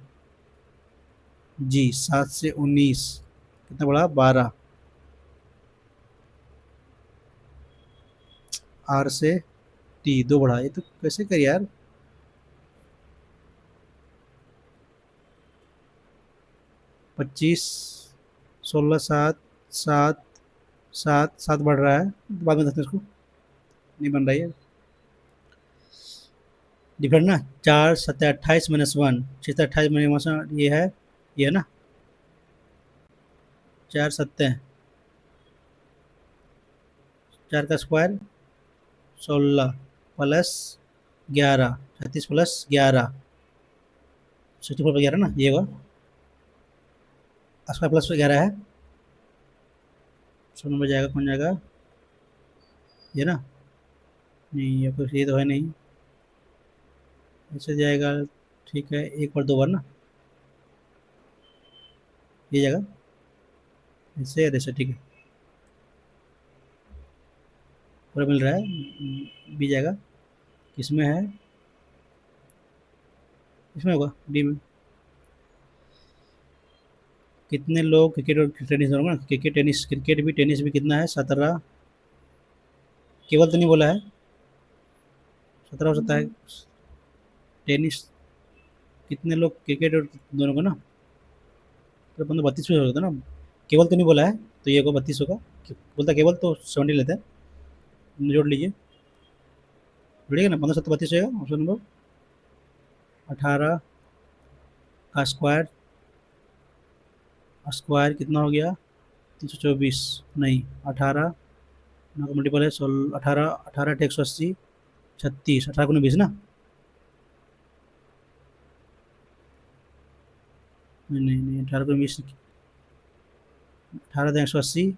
जी 7 से 19 कितना बढ़ा 12, आर से टी 2 बढ़ा, ये तो कैसे कर यार, 25 16 7 7 7 7 बढ़ रहा है, बाद में देखते हैं इसको, नहीं बन रही है डिफरेंट ना, 4 7 28 -1 6 28 -1 ये है ना, 4 7 4 का स्क्वायर 16 प्लस 11 36 प्लस 11 64 पर 11 ना, ये होगा, स्क्वायर प्लस 11 है ऑप्शन नंबर जाएगा, कौन जाएगा, ये ना, नहीं ये कुछ, ये तो है नहीं, ऐसे जाएगा, ठीक है, एक बार 2 बार ना, ये जाएगा, ऐसे या ऐसे, ठीक है, पूरा मिल रहा है, बी जाएगा, किसमें है, इसमें होगा, डी में। कितने लोग क्रिकेट और टेनिस होगा ना, क्रिकेट टेनिस, क्रिकेट भी टेनिस भी कितना है, 17, केवल तो नहीं बोला है, 17 हो सकता है, टेनिस, कितने लोग क्रिकेट और दोनों को ना, तो अपन तो 32 में होता ना, केवल तो नहीं बोला है, तो ये को 32 होगा, बोलता केवल तो 70 लेते हैं, जोड़ लीजिए, जुड़ेगा ना, 15 7 32 होगा, ऑप्शन नंबर 18 का स्क्वायर, स्क्वायर कितना हो गया, 324, नहीं 18, 9 का मल्टीपल है 16, 18, 18 180, 36, 18 को 20 ना, नहीं नहीं नहीं, 18 को 20, 18 180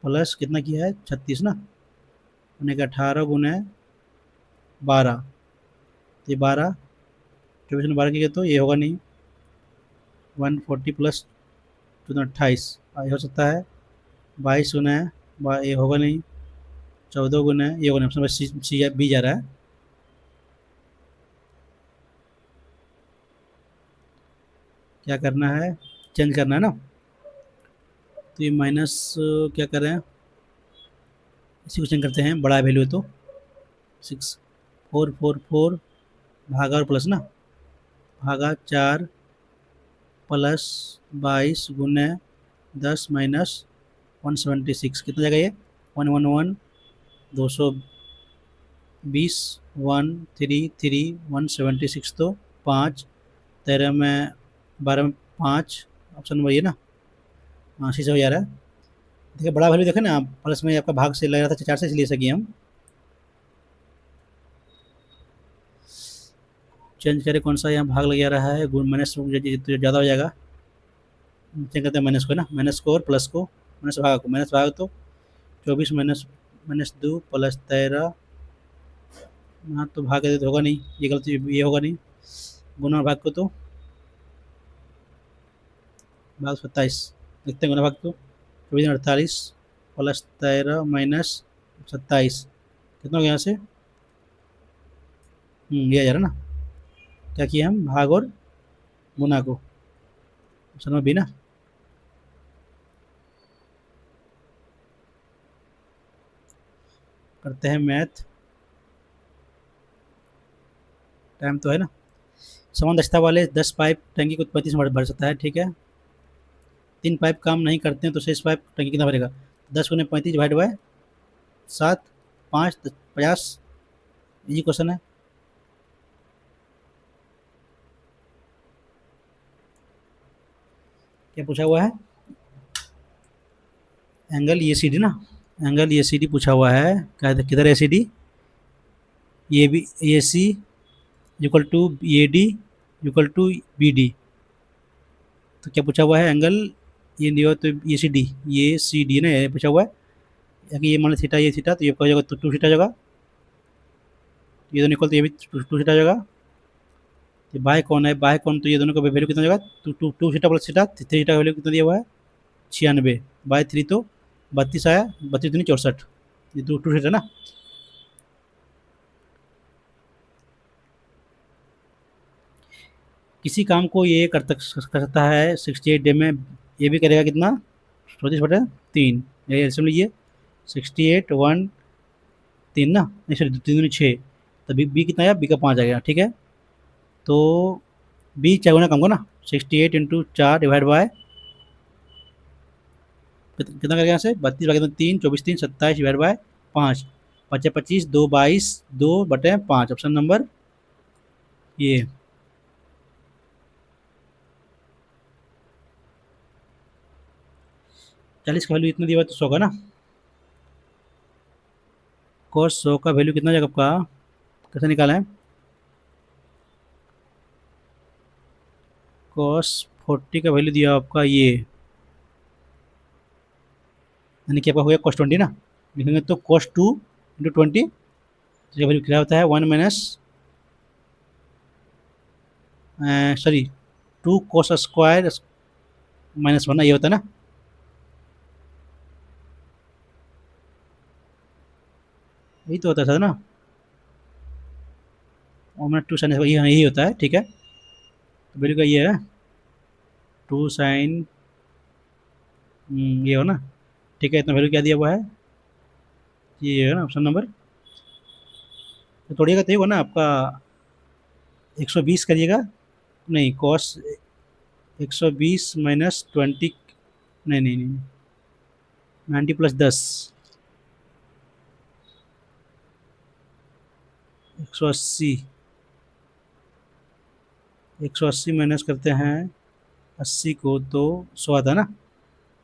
प्लस कितना किया है, 36 ना, मैंने कहा 18 गुने 12, तो ये 12, 24 ने 12 किया तो ये होगा नहीं, 140 प्लस 28, ये हो सकता है, 22 गुना है, ये होगा नहीं, 14 गुना है, ये होगा नहीं, ऑप्शन सी सी बी जा रहा है, क्या करना है, चेंज करना है ना, तो ये माइनस, क्या कर रहे हैं, इसी को चेंज करते हैं, बड़ा वैल्यू है तो 6444 भागा और प्लस ना, भागा 4 प्लस 22 गुने 10 माइनस 176, कितना जाएगा ये, 111, 220, 133, 176, तो 5, 13 में, 12 में 5, ऑप्शन नंबर ये ना, हाँ सी से हो जा रहा है, देखिए बड़ा वैल्यू देखे ना आप, प्लस में आपका भाग से लग रहा था 4 से, इसलिए सकी हम चेंज करें, कौन सा यहाँ भाग लग जा रहा है, गुण माइनस तो ज़्यादा हो जाएगा, चेंज करते हैं माइनस को ना, माइनस को और प्लस को, माइनस भाग को, माइनस भाग तो 24 माइनस माइनस 2 प्लस 13, हाँ तो भाग तो होगा नहीं, ये गलती, ये होगा नहीं, गुना और भाग को तो भाग 27, देखते हैं गुना भाग को, 24 48 प्लस 13 माइनस 27, कितना हो गया यहाँ से, ये आ जा रहा ना, क्या किया हम, भाग और गुना को, ऑप्शन में बी ना, करते हैं मैथ, टाइम तो है ना, समान दक्षता वाले 10 पाइप टंकी को 35 भर सकता है, ठीक है, 3 पाइप काम नहीं करते हैं तो शेष पाइप टंकी कितना भरेगा, 10 गुने 35 डिवाइड बाय 7, 5 50, ये क्वेश्चन है, क्या पूछा हुआ है, एंगल ए सी डी ना, एंगल ए सी डी पूछा हुआ है, क्या किधर A C D, A B, A C equal to A D equal to B D, तो क्या पूछा हुआ है, एंगल ये दिया तो ए सी डी ना, ये पूछा हुआ है, अगर ये मान लो थीटा, ये थीटा, तो ये क्या हो जाएगा, तो 2 थीटा जाएगा, ये दोनों इक्वल, तो ये भी 2 थीटा जाएगा, ये बाय कौन है, बाय कौन, तो ये दोनों का वैल्यू कितना जाएगा, 2 थीटा प्लस थीटा, 3 थीटा का वैल्यू कितना दिया हुआ है, 96 बाय 3 तो 32 आया, 32 दूनी 64, ये 2 थीटा ना, किसी काम को ये कर सकता है 68 डे में, ये भी करेगा कितना, 34/3, ये एल्सियम लीजिए, 68 1 3 ना, नहीं सॉरी 3 दूनी 6, तो बी कितना आया, बी का 5 आ गया, ठीक है, तो बी 4 गुना कम को ना, 68 इंटू 4 डिवाइड बाय कितना करेगा यहाँ से, 32 भागे 3, 24 3 27 डिवाइड बाय 5, 5 25, 2 22, 2/5, ऑप्शन नंबर ये, 40 का वैल्यू इतना दिया हुआ तो 100 का ना, cos 100 का वैल्यू कितना जाएगा आपका, कैसे निकाला है, cos 40 का वैल्यू दिया आपका ये यानी कि आपका हो गया cos 20 ना, लिखेंगे तो cos 2 इंटू 20, तो ये वैल्यू क्या होता है 1 minus sorry 2 cos square minus 1 ना, ये होता है ना, यही तो होता है सर ना, और मैं 2 साइन यही होता है, ठीक है। तो वैल्यू का ये है 2 साइन, ये हो ना, ठीक है, इतना वैल्यू क्या दिया हुआ है, ये है ना ऑप्शन नंबर, तो तोड़िएगा तो ये होगा ना आपका 120 करिएगा, नहीं कॉस 120 माइनस 20, नहीं नहीं नहीं 90 प्लस 10, 180, 180 माइनस करते हैं 80 को तो 100 आता है ना,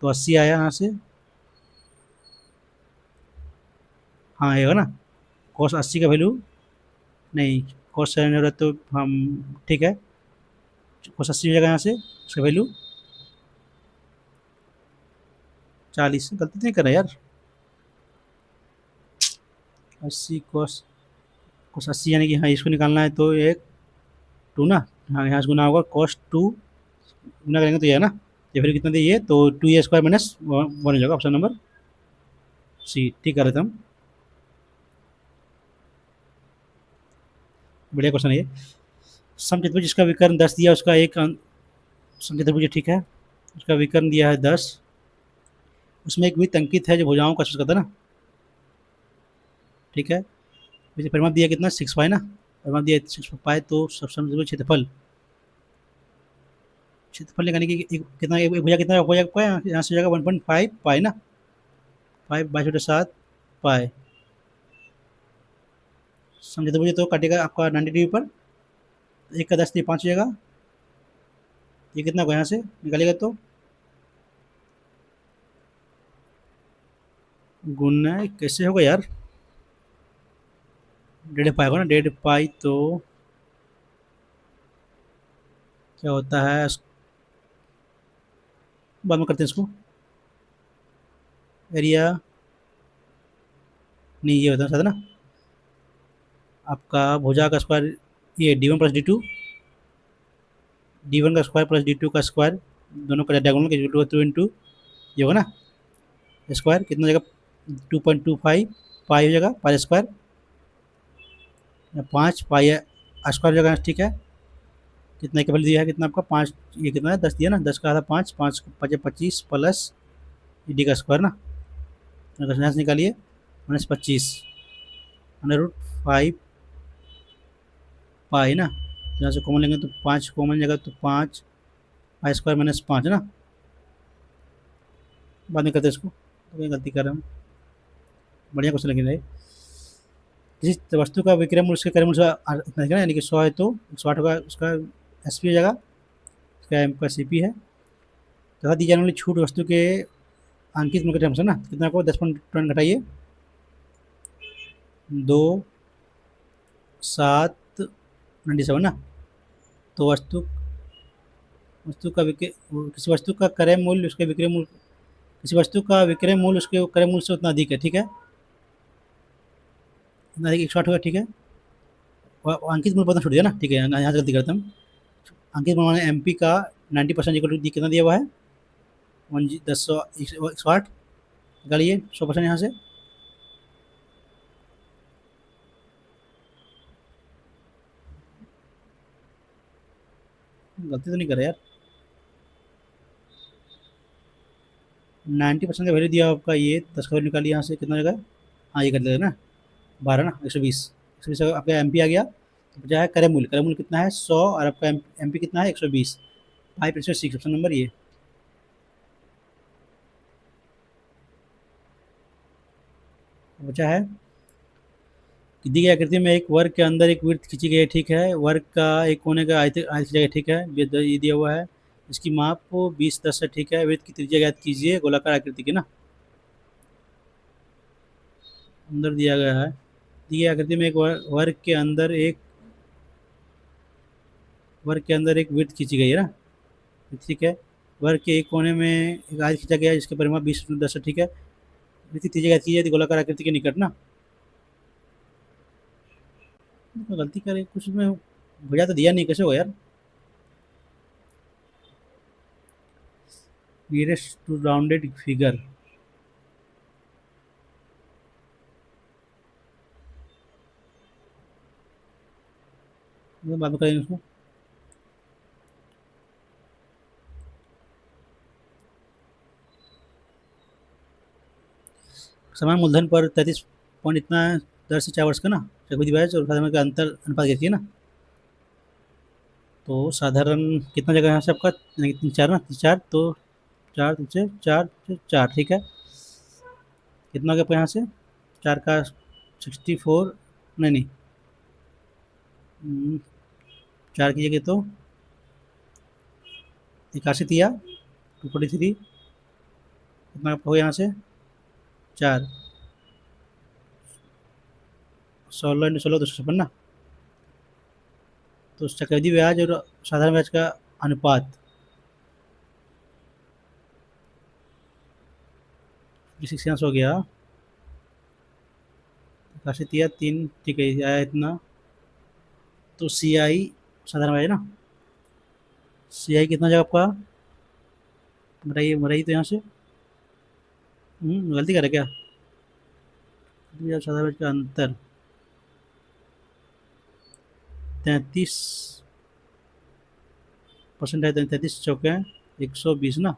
तो 80 आया यहाँ से, हाँ आएगा ना, कॉस 80 का वैल्यू, नहीं कॉस 7 हो रहा है तो हम, ठीक है, कॉस 80 हो जाएगा यहाँ से, उसका वैल्यू 40, गलती तो नहीं कर रहा यार, 80 कॉस, कॉस 80 यानी कि हाँ इसको निकालना है तो एक 2 ना, हाँ यहाँ से गुना होगा कॉस 2, गुना करेंगे तो ये है ना, ये फिर कितना दिए तो 2a स्क्वायर माइनस 1 हो जाएगा, ऑप्शन नंबर सी, ठीक कर रहे थे हम, बढ़िया क्वेश्चन है ये। समचतुर्भुज जिसका विकर्ण 10 दिया, उसका एक समचतुर्भुज, ठीक है, उसका विकर्ण दिया है 10, उसमें एक वृत्त अंकित है जो भुजाओं का स्पर्श करता है ना, ठीक है, वैसे परिमाप दिया कितना 6 पाई ना, परिमाप दिया 6 पाई, तो समचतुर्भुज क्षेत्रफल, क्षेत्रफल निकालने की कितना, एक भुजा कितना हो जाएगा, यहाँ से हो जाएगा 1.5 पाई ना, 5/7 पाई, समचतुर्भुज तो काटेगा आपका 90 डिग्री पर, एक का 10 तो 5 हो जाएगा, ये कितना होगा यहाँ से निकालेगा तो गुना, कैसे होगा यार, 1.5 पाई होगा ना, 1.5 पाई तो क्या होता है, बाद में करते हैं इसको, एरिया, नहीं ये होता है ना आपका भुजा का स्क्वायर, ये D1 प्लस D2, D1 का स्क्वायर प्लस D2 का स्क्वायर, दोनों का डायगोनल के 2 इंटू ये होगा ना, स्क्वायर कितना हो जाएगा 2.25 पाई हो जाएगा, पाई स्क्वायर, 5 पाई स्क्वायर हो जाएगा, ठीक है, कितना का वैल्यू दिया है, कितना आपका 5, ये कितना है 10 दिया ना, 10 का आधा 5, 5 5 25 प्लस डी का स्क्वायर ना, यहाँ से निकालिए -25 √5 पाई ना, यहाँ से कॉमन लेंगे तो 5 कॉमन जाएगा तो 5 पाई स्क्वायर -5 है ना, बाद में करते हैं इसको, तो ये गलती कर रहे हम, बढ़िया क्वेश्चन लगे रहे, किसी वस्तु का विक्रय मूल्य उसके क्रय मूल्य से इतना है ना, यानी कि 100 है तो 108 होगा, उसका SP हो जाएगा, उसका M का CP है, तथा दी जाने वाली छूट वस्तु के अंकित मूल्य के टर्म्स है ना, कितना को 10% घटाइए, 2 7 97 ना, तो वस्तु वस्तु का विक्रय, किसी वस्तु का क्रय मूल्य उसके विक्रय मूल्य, किसी वस्तु का विक्रय मूल्य उसके क्रय मूल्य से उतना अधिक है, ठीक है, इतना अधिक 108 होगा, ठीक है, और अंकित मूल्य पता छूट दिया ना, ठीक है, यहाँ से गलती करते हम, अंकित मूल्य माने MP का 90% इक्वल टू कितना दिया हुआ है 108, निकालिए 100% यहाँ से, गलती तो नहीं कर रहा यार, 90% का वैल्यू दिया आपका, ये 10 का वैल्यू निकालिए यहाँ से, कितना हो जाएगा, हाँ ये कर देगा ना 12 ना, 120 आपका MP आ गया, तो बचा है क्रय मूल्य कितना है 100, और आपका MP कितना है 120, 5/6 ऑप्शन नंबर ये, बचा है कि दी गई आकृति में एक वर्ग के अंदर एक वृत्त खींची गई है, ठीक है, वर्ग का एक कोने का आयत खींचा गया, ठीक है, ये दिया हुआ है, इसकी माप 20 10 है, ठीक है, वृत्त की त्रिज्या ज्ञात कीजिए गोलाकार आकृति की ना, अंदर दिया गया है, दी गई आकृति में एक वर्ग के अंदर एक वृत्त खींची गई है ना, ठीक है, वर्ग के एक कोने में एक आयत खींचा गया है जिसका परिमाप 20 10 है, ठीक है, वृत्ति त्रिज्या यदि गोलाकार आकृति के निकट ना, तो गलती करे कुछ में भुजा तो दिया नहीं, कैसे हो यार। नियरेस्ट टू राउंडेड फिगर, बाद में करेंगे उसको। समान मूलधन पर 33 पॉइंट इतना दर से 4 वर्ष का ना चक्रवृद्धि ब्याज और साधारण का अंतर अनुपात कहती है ना। तो साधारण कितना जगह यहाँ से आपका, तीन चार ना, तीन चार तो चार, तीन से चार से चार, ठीक है। कितना हो गया आपका यहाँ से, चार का 64, नहीं नहीं, चार की जगह तो 81 243, कितना आपका हो यहाँ से, चार, 16 256 ना। तो चक्रवृद्धि ब्याज और साधारण ब्याज का अनुपात सिक्स हो गया, 81 3, ठीक है आया इतना। तो सी आई साधारण ब्याज ना, सी आई कितना जगह आपका, बताइए बताइए तो यहाँ से। गलती करे क्या, साधारण ब्याज का अंतर 33% है, 33 चौके 120 ना,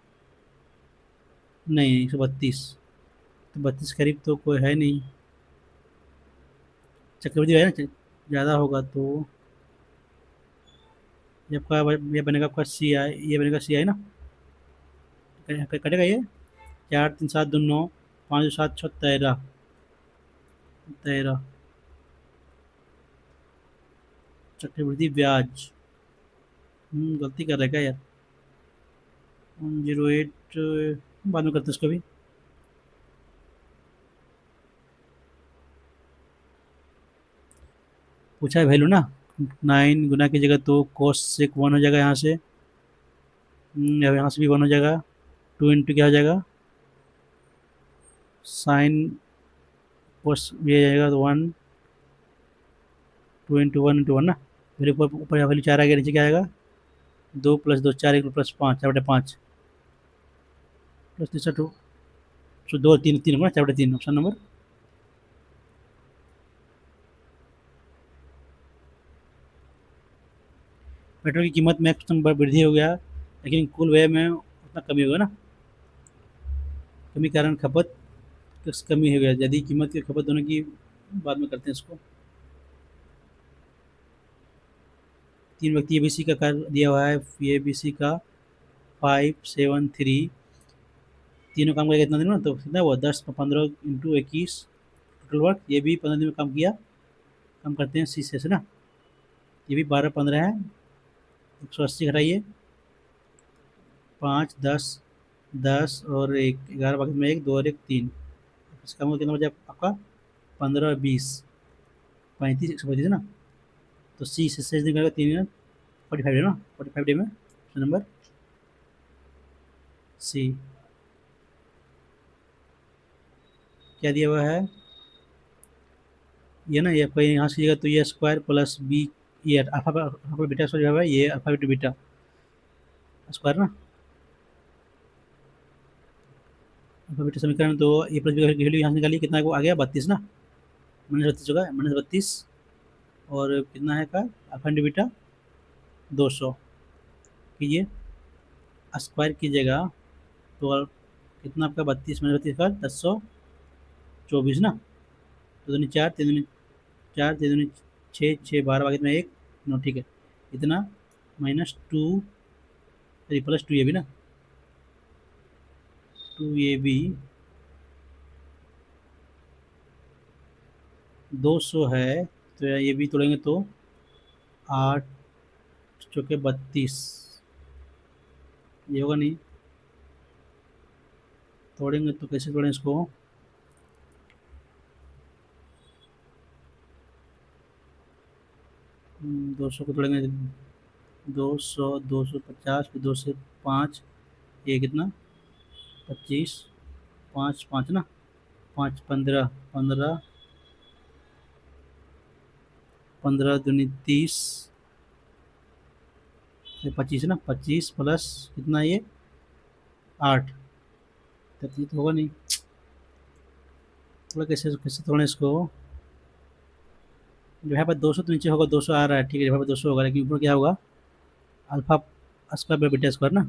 नहीं 132, तो 32 करीब तो कोई है नहीं। चक्रवृद्धि है ना ज़्यादा होगा तो ये आपका, ये बनेगा आपका सी आई, ये बनेगा सी आई ना, कटेगा ये, 4 3 7 2 9, 5 7 6 13, 13 चक्रवृद्धि ब्याज, गलती कर रहा है क्या यार, 108, बाद में करते हैं उसको भी। पूछा है वैल्यू ना, 9 गुना की जगह तो कोस से 1 हो जाएगा यहाँ से, यहाँ से भी 1 हो जाएगा, 2 इंटू क्या हो जाएगा, साइन कोस ये जाएगा तो 1, 2 इंटू 1 ना, फिर ऊपर ऊपर वैल्यू 4 आ गया, नीचे क्या आएगा, 2 + 2 4, 1 + 5 4/5, प्लस तीसरा 2, तो 2 3 3 होगा 4/3, ऑप्शन नंबर। पेट्रोल की कीमत में कुछ वृद्धि हो गया, लेकिन कुल व्यय में उतना कमी होगा ना, कमी कारण खपत कमी हो गया, यदि कीमत की खपत दोनों की, बाद में करते हैं इसको। 3 व्यक्ति एबीसी का कार्य दिया हुआ है, एबीसी का 573, तीनों काम करेगा कितना दिन में, तो कितना हुआ 10 15 इंटू 21, टोटल वर्क, ये भी 15 दिन में काम किया। काम करते हैं सी से ना, ये भी 12 15 है, 180 घटाइए, 5 10 10 और 1 11, बाकी में 1 2 और 1 3, इसका मतलब कितना बचा आपका, 15 20 35 135 ना। तो सी से शेष निकलेगा 3 45 डे ना, 45 डे में नंबर सी। क्या दिया हुआ है, ये ना, ये कोई यहाँ से तो ये स्क्वायर प्लस बी, ये अल्फा बीटा स्क्वायर जो है ये अल्फा बीटा बीटा स्क्वायर ना, अल्फा बीटा समीकरण, तो ए प्लस बी की वैल्यू यहाँ से निकालिए, कितना को आ गया 32 ना, -32 होगा, -32, और कितना है का अल्फा बीटा 200 कीजिए, स्क्वायर कीजिएगा तो कितना आपका 32 -32 का 1024 ना, तो दूनी 4 3 दूनी 4 3 दूनी 6 6 12, बाकी में 1 9, ठीक है, इतना -2, +2 ये भी ना, 2 ये भी 200 है, तो ये भी तोड़ेंगे तो 8 चौके 32, ये होगा नहीं, तोड़ेंगे तो कैसे तोड़ें इसको, 200 को तोड़ेंगे, 200 250, फिर 2 से 5, ये कितना 25, 5 5 ना, 5 15 15 15 दूनी 30, ये 25 ना, 25 प्लस कितना ये 8, 33 तो होगा नहीं, थोड़ा कैसे कैसे तोड़ें इसको। जो यहाँ पर 200 तो नीचे होगा, 200 आ रहा है, ठीक है, यहाँ पर 200 होगा, लेकिन ऊपर क्या होगा, alpha square by beta square ना।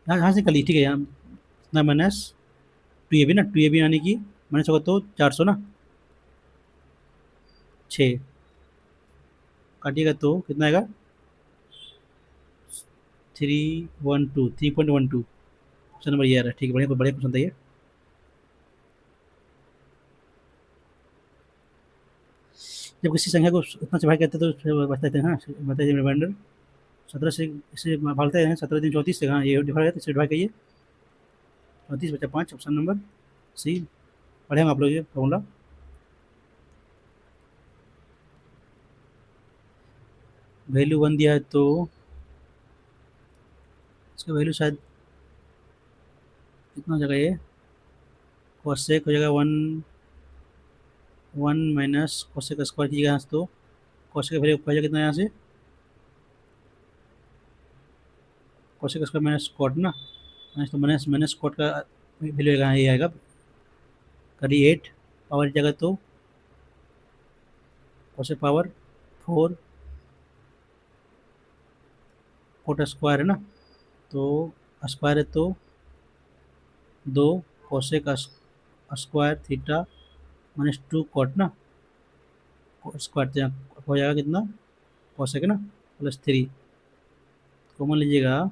यहाँ यहाँ से कर ली, ठीक है, यहाँ कितना माइनस 2ab ना, 2ab यानी कि माइनस होगा तो 400 ना, 6 काटिएगा तो कितना आएगा, 312, 3.12, ऑप्शन नंबर ये आ रहा है, ठीक है, बढ़िया बढ़िया क्वेश्चन था ये। जब किसी संख्या को उतना से भाग करते हैं तो बचते हैं, हाँ बताइए रिमाइंडर। 17 से इसे भागते हैं, 17 दिन 34 से, हाँ ये डिवाइड है तो इसे डिवाइड करिए, 34 बचा 5, ऑप्शन नंबर सी। पढ़े हम आप लोग ये फॉर्मूला। वैल्यू 1 दिया है तो इसका वैल्यू शायद कितना हो जाएगा, ये कोसेक हो जाएगा 1 माइनस कोसेक स्क्वायर कीजिएगा यहाँ से, तो कोसेक का वैल्यू हो जाएगा कितना यहाँ से, कोसेक स्क्वायर माइनस कॉट ना, माइनस तो माइनस माइनस कॉट का वैल्यू यहाँ ये आएगा, करिए 8 पावर जगह तो कोसेक पावर 4 कोट स्क्वायर है ना, तो स्क्वायर है तो 2 cosec square theta minus 2 cot ना, स्क्वायर तो यहाँ हो जाएगा कितना, कोसेक ना प्लस 3, कॉमन लीजिएगा,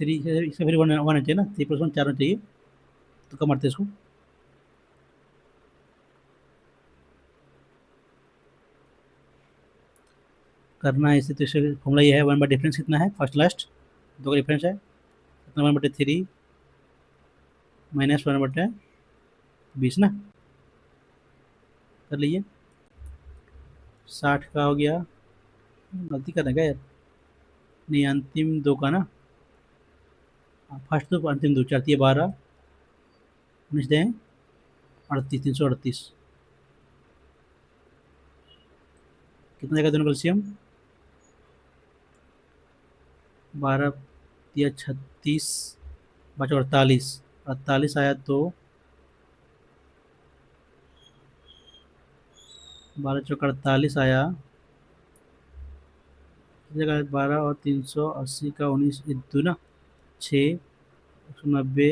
3 इसका फिर 1 1 चाहिए ना, 3 + 1 4 चाहिए, तो कम मारते हैं इसको, करना है इसे, तो इसका फॉर्मूला ये है, 1 बाई डिफरेंस कितना है, फर्स्ट लास्ट दो का डिफरेंस है कितना, 1/3 माइनस 1/20 ना, कर लीजिए, 60 का हो गया, गलती कर रहे क्या यार, नहीं अंतिम दो का ना, फर्स्ट तो अंतिम दो, 4 × 12, 19 दें 38, 338, कितना देगा दोनों कैल्शियम, 12 या 36 बचा 48, 48 आया तो 12 चौक 48 आया, जगह 12 और 380 का 19 दो ना 6, 190,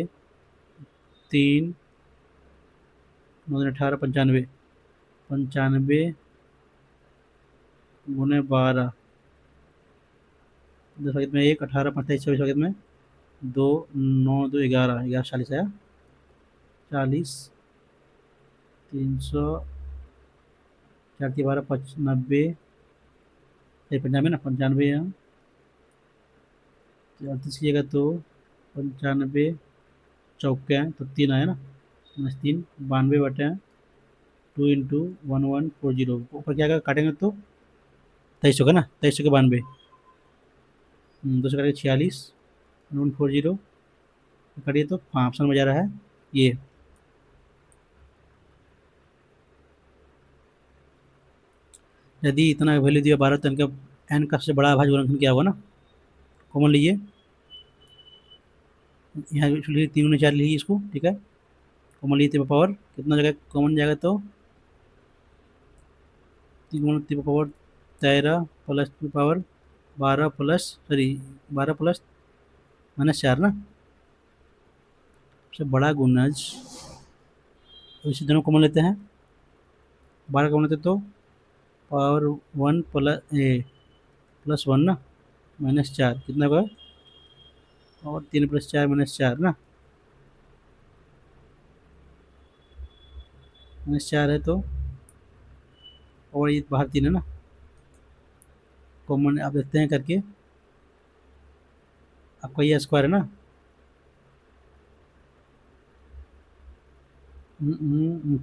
3 9 18 95, 95 गुने 12, 10 वक्त में 1 18 5 24 वक्त में 2 9 2 11 11 40 आया, 40 300 4 × 12 95, 95 ना 95 यहाँ 38 की जगह तो 95 चौके हैं तो 3 आया ना, माइनस 3 92/2 इंटू 1140, ऊपर क्या काटेंगे तो 23 होगा ना, 23 के 92, 2 से काटेंगे 46, 1140 करिए तो, हाँ ऑप्शन में जा रहा है ये। यदि इतना वैल्यू दिया 12 तो इनका एन का सबसे बड़ा अभाज्य गुणनखंड क्या होगा ना, कॉमन लीजिए, यहाँ 3 गुने 4 लीजिए इसको, ठीक है, कॉमन लीजिए पावर कितना जगह कॉमन जाएगा तो 3 गुणे power 13 plus power 12 plus sorry 12 plus -4 ना, सबसे बड़ा गुणज, तो इसे दोनों कॉमन लेते हैं, 12 कॉमन लेते तो पावर 1 प्लस 1 ना -4 कितना होगा, और 3 + 4 -4 ना, -4 है तो, और ये बाहर 3 है ना, कॉमन आप देखते हैं करके, आपका ये स्क्वायर है ना,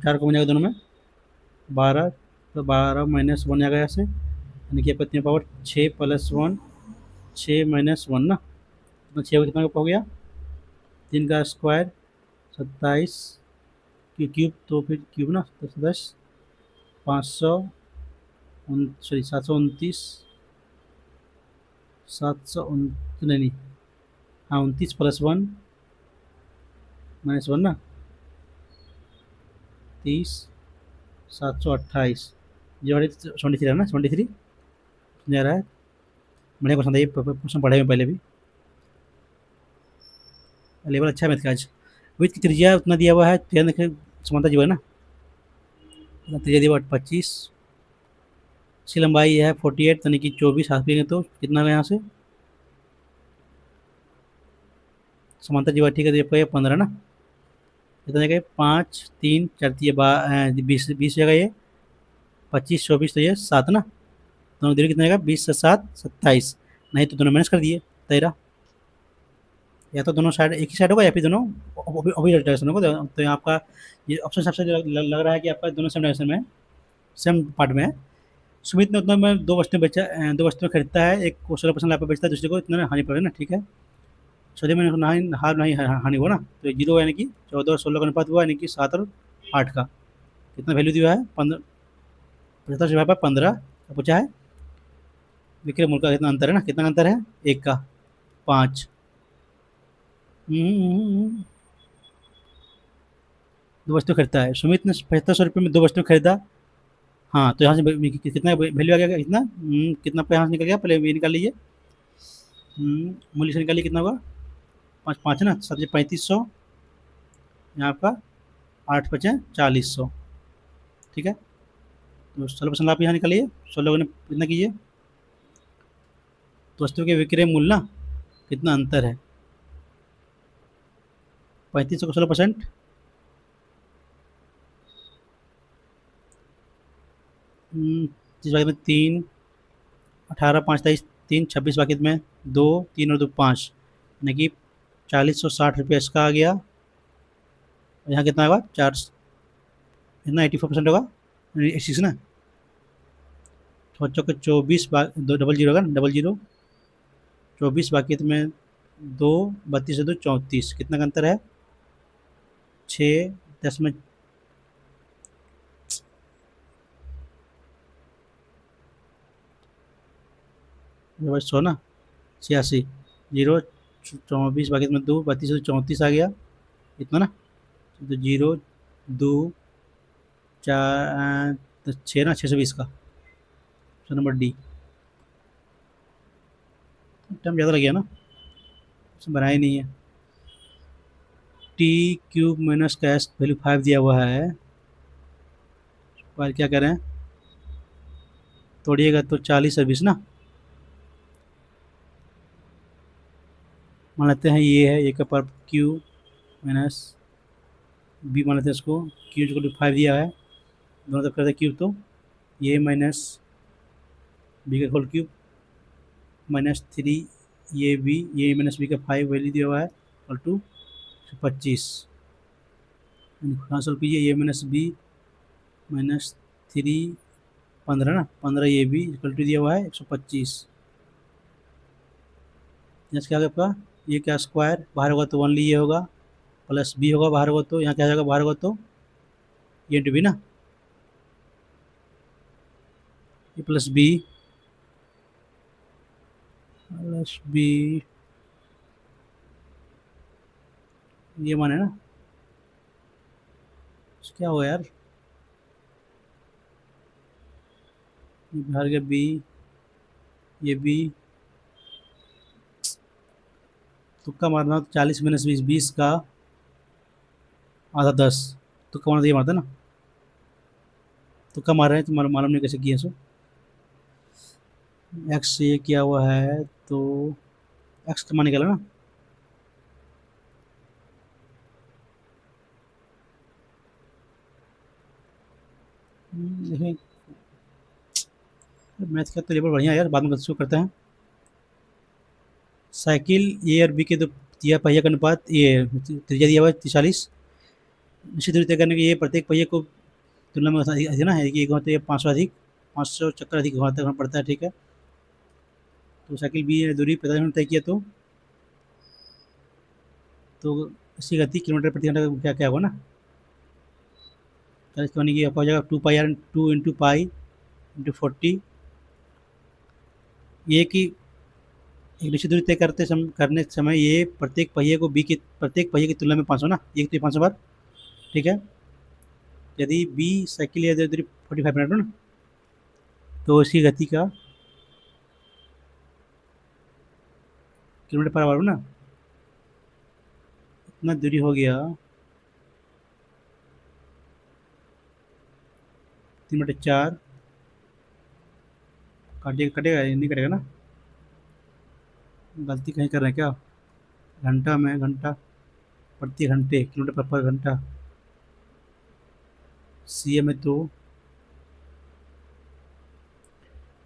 4 कॉमन जाएगा दोनों में, 12 तो 12 -1 आ गया यहाँ से, यानी कि आपका 3 पावर 6 + 1, 6 - 1 ना, तो 6 कितना हो गया, 3 का स्क्वायर 27 की क्यूब, तो फिर क्यूब ना, 10 500 सॉरी 729, नहीं नहीं, हाँ 29 + 1 - 1 ना, 30 728, जो 73 है ना, 73 जा रहा है। बढ़िया क्वेश्चन था ये, क्वेश्चन पढ़े हुए पहले भी, लेवल अच्छा है मैथ का आज। विथ की त्रिज्या उतना दिया हुआ है, समानता जीवन है ना, त्रिज्या दिया हुआ 25, इसकी लंबाई है 48, यानी कि 24 हाथ लेंगे तो कितना है यहाँ से, समानता जीवा ठीक है, तो ये 15 ना, कितना जगह 5 3 4, 20 जगह, ये 25 24, तो ये 7 ना, दोनों दिनों कितना जगह 20 से 7 27, नहीं तो दोनों माइनस कर दिए 13, या तो दोनों साइड एक ही साइड होगा या फिर दोनों अपोजिट डायरेक्शन होगा, तो यहाँ आपका ये ऑप्शन सबसे लग रहा है कि आपका दोनों सेम डायरेक्शन में है, सेम पार्ट में है। सुमित ने उतना में दो वस्तुएं खरीदता है, एक को 16% लाभ पर बेचता है, दूसरे को इतना हानि पर है ना, ठीक है। सौदे में हार नहीं हानि हुआ ना, तो जीरो यानी कि 14 और 16 का अनुपात हुआ, यानी कि 7 और 8 का कितना वैल्यू दिया है, 15, 75/15 पूछा है। विक्रय मूल्य का कितना अंतर है ना, कितना अंतर है, 1 का 5। दो वस्तु खरीदता है, सुमित ने 7500 रुपये में दो वस्तु खरीदा, हाँ तो यहाँ से कितना वैल्यू आ गया, कितना कितना पे यहाँ से निकल गया, पहले ये निकाल लीजिए, मूल्य से निकालिए, कितना होगा, 5 5 है ना, 7 3500, यहाँ आपका 8 5 4000, ठीक है। तो 16% आप यहाँ निकालिए, 16 ने कितना कीजिए, तो वस्तु के विक्रय मूल्य ना कितना अंतर है, 3500 का 16%, 30 में 3, 18 5 23, 3 26 बाकी में 2 3 और 2 5, यानी कि 4060 रुपये इसका आ गया, और यहाँ कितना होगा 4, कितना 84% होगा, 86 ना, सोचो कि 24 डबल जीरो होगा ना, डबल जीरो 24 बाकी में 2 32 2 34, कितना का अंतर है, 6 10 में 100 ना, 86 जीरो 24 बाकी में 2 32 34 आ गया, इतना ना, तो जीरो 2 4 6 ना, 620 का ऑप्शन नंबर डी। टाइम ज़्यादा लग गया ना, उसमें बनाया ही नहीं है। टी क्यूब माइनस का एस वैल्यू 5 दिया हुआ है, पर क्या करें, तोड़िएगा तो 40 और 20 ना, मान लेते हैं ये है, ये का पर क्यू माइनस बी मान लेते हैं इसको, क्यू जो 5 दिया है, दोनों तरफ करते हैं क्यूब, तो ये माइनस बी का होल क्यूब -3, ये बी, ये माइनस बी का 5 वैल्यू दिया हुआ है, और 2 25, सॉल्व कीजिए, ये माइनस बी -3 15 ना, 15 ये बी इक्वल टू दिया हुआ है 125, यहाँ क्या होगा आपका, ये क्या स्क्वायर बाहर होगा तो 1 ये होगा, प्लस बी होगा बाहर होगा, तो यहाँ क्या जाएगा बाहर होगा, तो ये इंटू बी ना, ये प्लस बी ये माने ना, क्या हुआ यार, बाहर गया बी, ये बी, तुक्का मारना, 40 - 20 20 का आधा 10, तुक्का मारना, ये मारता ना, तुक्का मार रहे हैं तो मालूम नहीं कैसे किया सो, एक्स ये किया हुआ है, तो एक्स का मान निकाला ना, देखिए मैथ का तो लेवल बढ़िया है यार, बाद में शुरू करते हैं। साइकिल ए और बी के दो तिया पहिया का अनुपात, ये त्रिज्या दिया हुआ है 43, निश्चित दूरी तय करने के लिए प्रत्येक पहिए को तुलना में अधिक है ना, है कि एक होते हैं 500 अधिक 500 चक्कर अधिक घुमाना पड़ता है, ठीक है। तो साइकिल बी ने दूरी 45 मिनट तय किया, तो इसकी गति किलोमीटर प्रति घंटा क्या क्या होगा ना, 40 होने की आपका हो जाएगा 2 पाई आर 2 × पाई × 40। ये कि एक निश्चित दूरी तय करने समय ये प्रत्येक पहिए की तुलना में 500 ना, एक तो 500 बार, ठीक है। यदि बी साइकिल या दूरी 45 मिनट हो ना, तो इसकी गति का किलोमीटर पर आवर हो ना, इतना दूरी हो गया 3/4, कटेगा नहीं कटेगा ना, गलती कहीं कर रहे हैं क्या, घंटा प्रति घंटे, किलोमीटर पर घंटा, सी में तो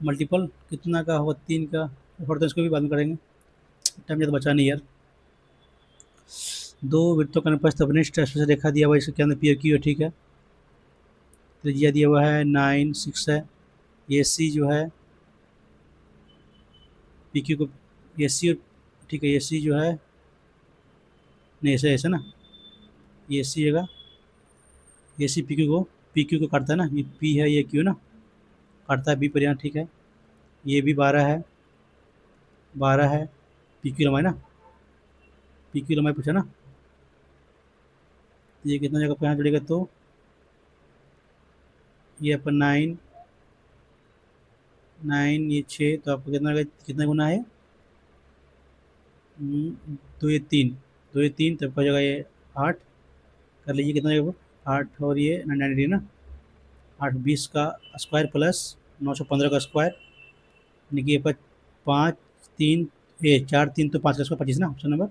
मल्टीपल कितना का होगा, 3 का, और तो इसको भी बाद में करेंगे, टाइम ज़्यादा बचा नहीं यार। दो वृत्तों का अनुप्रस्थ अवनिष्ठ स्पर्श रेखा दिया हुआ है, इसके अंदर पी क्यू है, ठीक है। त्रिज्या दिया हुआ है 9 6 है। ए सी जो है पी क्यू को ए सी, ठीक है, ए सी जो है नहीं ऐसे ऐसे ना, ए सी होगा, ए सी पी क्यू को काटता है ना, ये पी है ये क्यू ना, काटता है बी पर यहाँ, ठीक है। ये भी 12 है पी क्यू लंबाई ना, पी क्यू लंबाई पूछा ना, ये कितना जगह पर यहाँ जुड़ेगा, तो ये अपन 9 ये 6, तो आपको कितना गुना है, 2 ये 3 तब का जगह ये 8 कर लीजिए, कितना जगह 8 और ये 90 ना, 8 20 का स्क्वायर प्लस 915 का स्क्वायर, यानी कि ये 5 3 4 3 तो 5 का स्क्वायर 25 ना, option number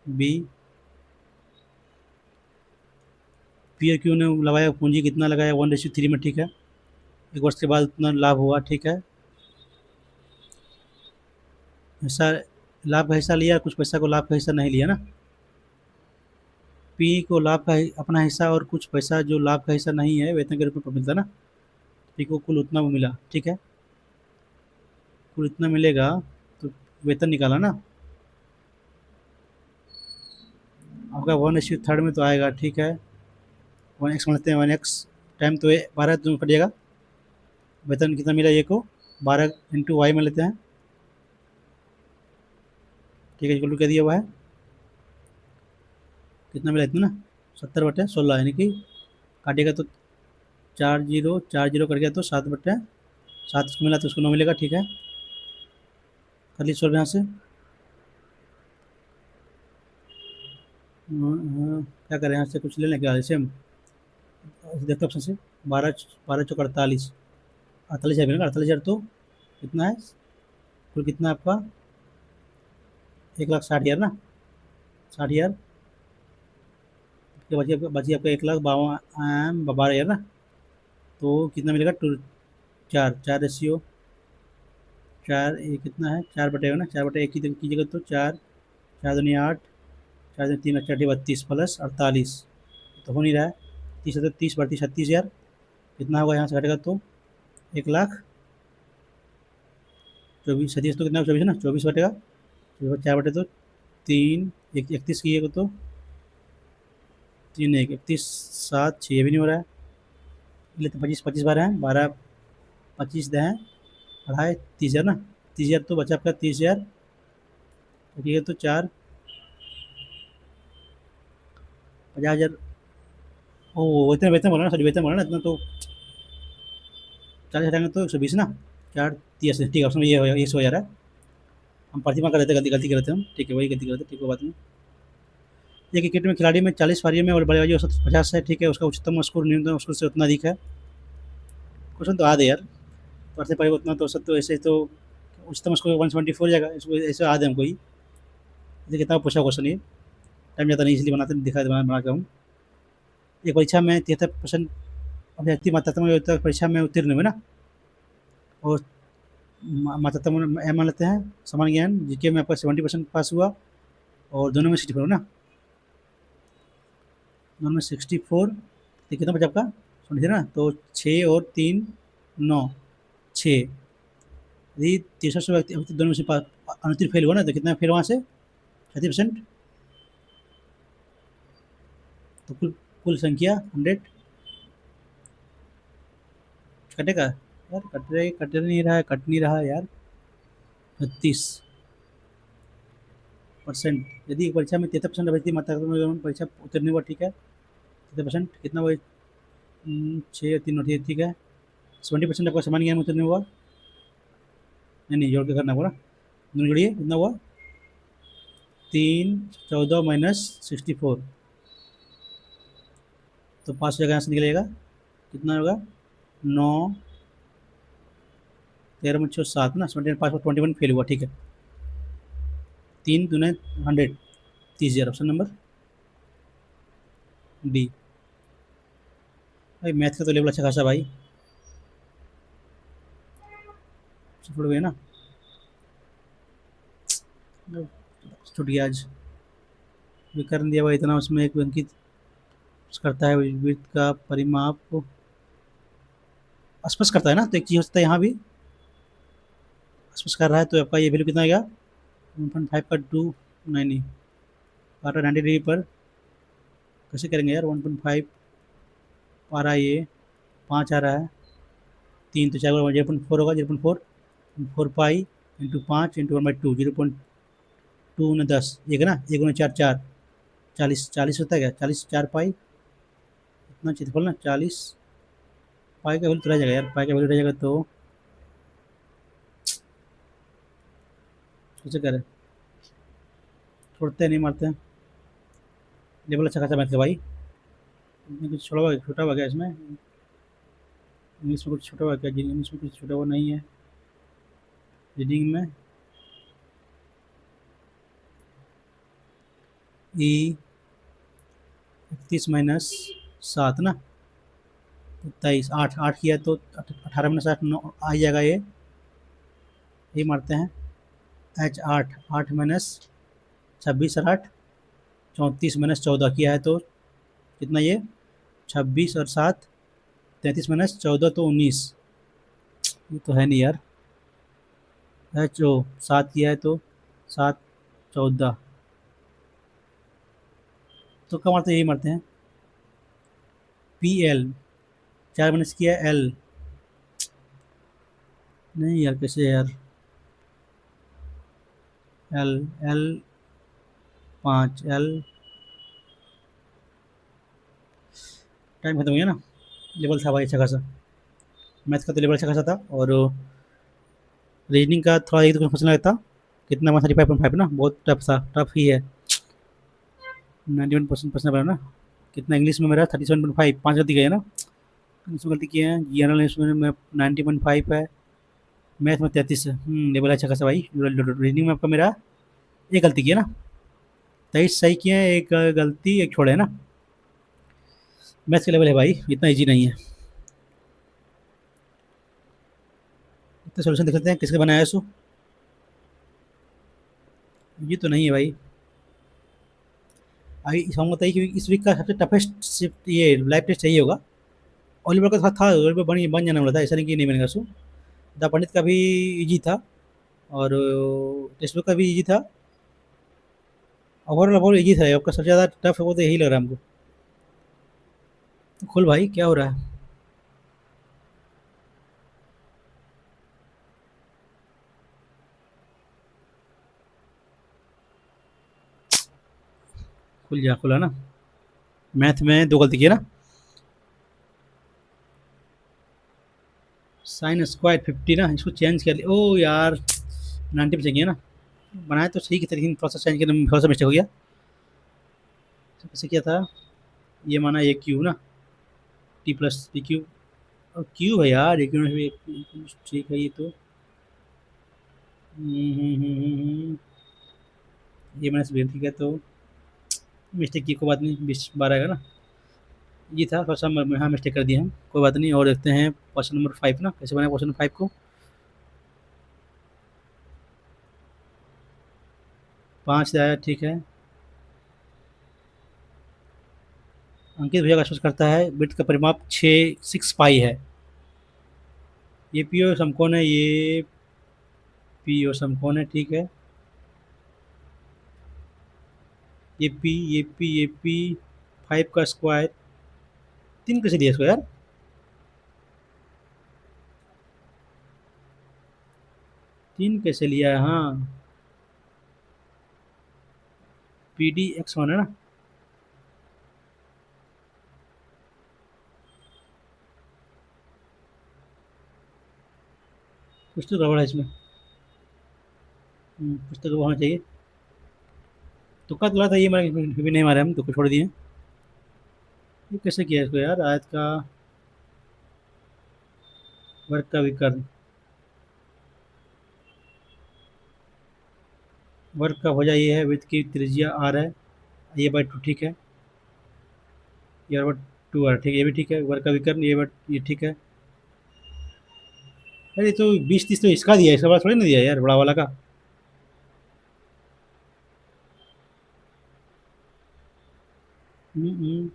B. P Q ने लगाया पूंजी कितना लगाया 1:3 में, ठीक है। 1 वर्ष के बाद उतना लाभ हुआ, ठीक है। हिस्सा लाभ का हिस्सा लिया, कुछ पैसा को लाभ का हिस्सा नहीं लिया ना, पी को लाभ का अपना हिस्सा और कुछ पैसा जो लाभ का हिस्सा नहीं है वेतन के रूप में मिलता ना, पी को कुल उतना वो मिला, ठीक है, कुल इतना मिलेगा, तो वेतन निकाला ना, आपका 1/3 में तो आएगा, ठीक है। 1x मानते हैं, 1x टाइम तो 12 तो कट जाएगा, वेतन कितना मिला ये को 12 × वाई में लेते हैं, ठीक है, इक्वल टू क्या दिया हुआ है, कितना मिला इतना ना 70/16, यानी कि काटेगा तो 4 0 कर गया, तो 7/7 उसको मिला, तो उसको 9 मिलेगा, ठीक है। कर लीजिए सॉल्व यहाँ से, क्या करें यहाँ से, कुछ ले लें क्या, जैसे हम देखते ऑप्शन से, 12 12 × 4 = 48, 48 हज़ार मिलेगा, 48 हज़ार तो कितना है, कुल कितना आपका 1,60,000 ना, 60,000 बची आपका 1,52,12,000 ना, तो कितना मिलेगा 4 4 ये कितना है 4/1 ना, 4/1 की जगह तो 4 4 दूनी 8, 4 दूनी 3 4 32 प्लस 48, तो हो नहीं रहा है, 30 बढ़ती 36,000, कितना होगा यहाँ से घटेगा तो 1,24,000, 37 तो कितना 24 है ना, 24 घटेगा, 4 बटे तो 3 31 की तो 3 1 31 7 6 भी नहीं हो रहा है, इसलिए तो 25 बार हैं, 12 25 दे हैं, 2.5 30,000 ना, 30,000 तो बचा आपका 30,000, ठीक है, तो 4 50,000, ओ वेतन वेतन बोला ना, सॉरी वेतन बोला ना, इतना तो 40 हटाएंगे तो 120 ना, 4 30, ठीक है, ऑप्शन ये हो, ये हो जा रहा है, हम प्रतिमा कर देते, गलती कर देते हम, ठीक है, वही गलती कर देते, ठीक है, बात नहीं। ये क्रिकेट में खिलाड़ी में 40 पारियों में और बल्लेबाजी औसत 50 है, ठीक है, उसका उच्चतम स्कोर न्यूनतम स्कोर से उतना अधिक है, क्वेश्चन तो आ दे यार, पढ़ते पढ़े उतना तो औसत, तो ऐसे तो उच्चतम स्कोर 174 जाएगा, इसको ऐसे आ दे हम कोई, ये कितना पूछा क्वेश्चन, ये टाइम ज़्यादा नहीं इसलिए बनाते दिखा बना के हम। एक परीक्षा में 73% अभ्यर्थी मात्रात्मक परीक्षा में उत्तीर्ण हुए ना, और मात्रात्मक मान लेते हैं, सामान्य ज्ञान जीके में आपका 70% पास हुआ, और दोनों में 64 ना, दोनों में 64 तो कितना बचा आपका, समझे ना, तो 6 और 3 9, 6। यदि तीसरा से व्यक्ति व्यक्ति दोनों में से अनुत्तीर्ण फेल हुआ ना, तो कितना फेल वहाँ से, 30%। तो कुल कुल संख्या 100 कटेगा यार, कट नहीं रहा है, कट नहीं रहा है यार। 36%। यदि एक परीक्षा में 73% अभ्यर्थी मात्रा परीक्षा उतरने हुआ, ठीक है, 73% कितना हुआ, 6 3 ठीक है। 70% आपका समान ज्ञान में उतरने हुआ, नहीं नहीं जोड़ के करना होगा ना, दोनों जोड़िए, कितना हुआ, 3 14 - 64, तो 5 जगह यहाँ से निकलेगा, कितना होगा, 9 13 - 7 ना, 75 21 फेल हुआ, ठीक है। 3 दूने 100, 30,000, ऑप्शन नंबर डी। भाई मैथ का तो लेवल अच्छा खासा भाई, छूट गए ना, छूट गया आज। विकर्ण दिया हुआ इतना, उसमें एक अंकित करता है वृत्त का परिमाप स्पष्ट करता है ना, तो एक चीज़ हो सकता है यहाँ भी स्पष्ट कर रहा है, तो आपका ये वैल्यू कितना आएगा, 1.5 का 2, नहीं नहीं, 90 डिग्री पर कैसे करेंगे यार, 1.5 आ रहा है, ये 5 आ रहा है, 3 तो 4 0.4 होगा, 0.4 4 पाई इंटू 5 इंटू 1/2, 0.2 ने 10, एक है ना, 1 × 4 = 4, 40 होता है क्या, 40 4 पाई, इतना क्षेत्रफल ना, 40 पाई का वैल्यू तो रह जाएगा यार, पाई का वैल्यू रह जाएगा, तो कैसे करें, छोड़ते हैं नहीं मारते हैं, लेवल अच्छा खासा मैथ का भाई। इसमें कुछ छोटा हुआ गया इसमें, इंग्लिश में कुछ छोटा हुआ क्या, इंग्लिश में कुछ छोटा हुआ नहीं है, रीडिंग में ई 31 - 7 ना, 23 8 8 किया तो 18 - 7 9 आ ही जाएगा ये मारते हैं, एच 8 8 - 26 और 8 34 - 14 किया है, तो कितना ये, 26 और 7 33 - 14 तो 19, ये तो है नहीं यार, एच ओ 7 किया है तो 7 14, तो क्या मारते हैं, यही मारते हैं, पी एल 4 - किया एल, नहीं यार कैसे यार, एल एल 5 एल, टाइम खत्म हो गया ना, लेवल था भाई अच्छा खासा, मैथ का तो लेवल अच्छा खासा था, और रीजनिंग का थोड़ा एक दो क्वेश्चन लगता, कितना 135.5 ना, बहुत टफ था, टफ ही है, 91% पर्सेंट बना ना। कितना इंग्लिश में मेरा 37.5, 5 गलती गए ना, इंग्लिश में गलती किए हैं, जनरल इंग्लिश में 90.5 है, मैथ में 33 है, लेवल अच्छा खासा भाई। रीजनिंग में आपका मेरा एक गलती किया ना, 23 सही किए हैं, एक गलती एक छोड़े है ना, मैथ का लेवल है भाई, इतना ईजी नहीं है। इतना सोल्यूशन देख सकते हैं किसने बनाया है इसको, ये तो नहीं है भाई। अभी हम बताइए कि इस वीक का सबसे टफेस्ट शिफ्ट ये लाइव टेस्ट यही होगा, ओलिवर का था ओलिवर बन जाने वाला था, ऐसा नहीं कि नहीं बनेगा सो, द पंडित का भी इजी था, और टेक्स्ट बुक का भी इजी था, ओवरऑल इजी था, आपका सबसे ज़्यादा टफ है वो तो यही लग रहा है हमको। खुल भाई क्या हो रहा है, खुल जा, खुला ना, मैथ में 2 गलती की ना, साइन स्क्वायर 50 ना, इसको चेंज कर लिया, ओ यार 90 पे चाहिए ना, बनाया तो सही की था, लेकिन प्रोसेस चेंज करने में थोड़ा सा मिस्टेक हो गया, कैसे किया था, ये माना ये क्यू ना, टी प्लस पी क्यू, और क्यू है यार, ये क्यू ठीक है ये तो, ये मैंने सुबह ठीक है, तो मिस्टेक की कोई बात नहीं, 20 12 आएगा ना, ये था थोड़ा सा यहाँ मिस्टेक कर दिया हम, कोई बात नहीं, और देखते हैं क्वेश्चन नंबर 5 ना, कैसे बनाए क्वेश्चन नंबर 5 को, 5 से आया, ठीक है, अंकित भैया का आश्वासन करता है वृत्त का परिमाप 6 पाई है। ये पी और समकोण है, ये पी और समकोण है, ठीक है। ये पी 5 का स्क्वायर 3 कैसे दिया इसको यार? 3 कैसे लिया है? हाँ, पी डी एक्स वन है ना। कुछ तो गड़बड़ है इसमें। कुछ तो गड़बड़ होना चाहिए। तुक्का तो लगा था, ये मारे फिर भी नहीं मारे, हम तुक्का छोड़ दिए। ये कैसे किया इसको यार? आयत का वर्ग का विकर्ण, वर्ग का भुजा ये है, वृत्त की त्रिज्या आर है, ये बाई टू, ठीक है। ये बाई टू आर, ठीक है, ये भी ठीक है। वर्ग का विकर्ण ये ठीक है। अरे तो 20 30 तो इसका दिया है, इसका बड़ा थोड़ी ना दिया है यार, बड़ा वाला का। हम्म,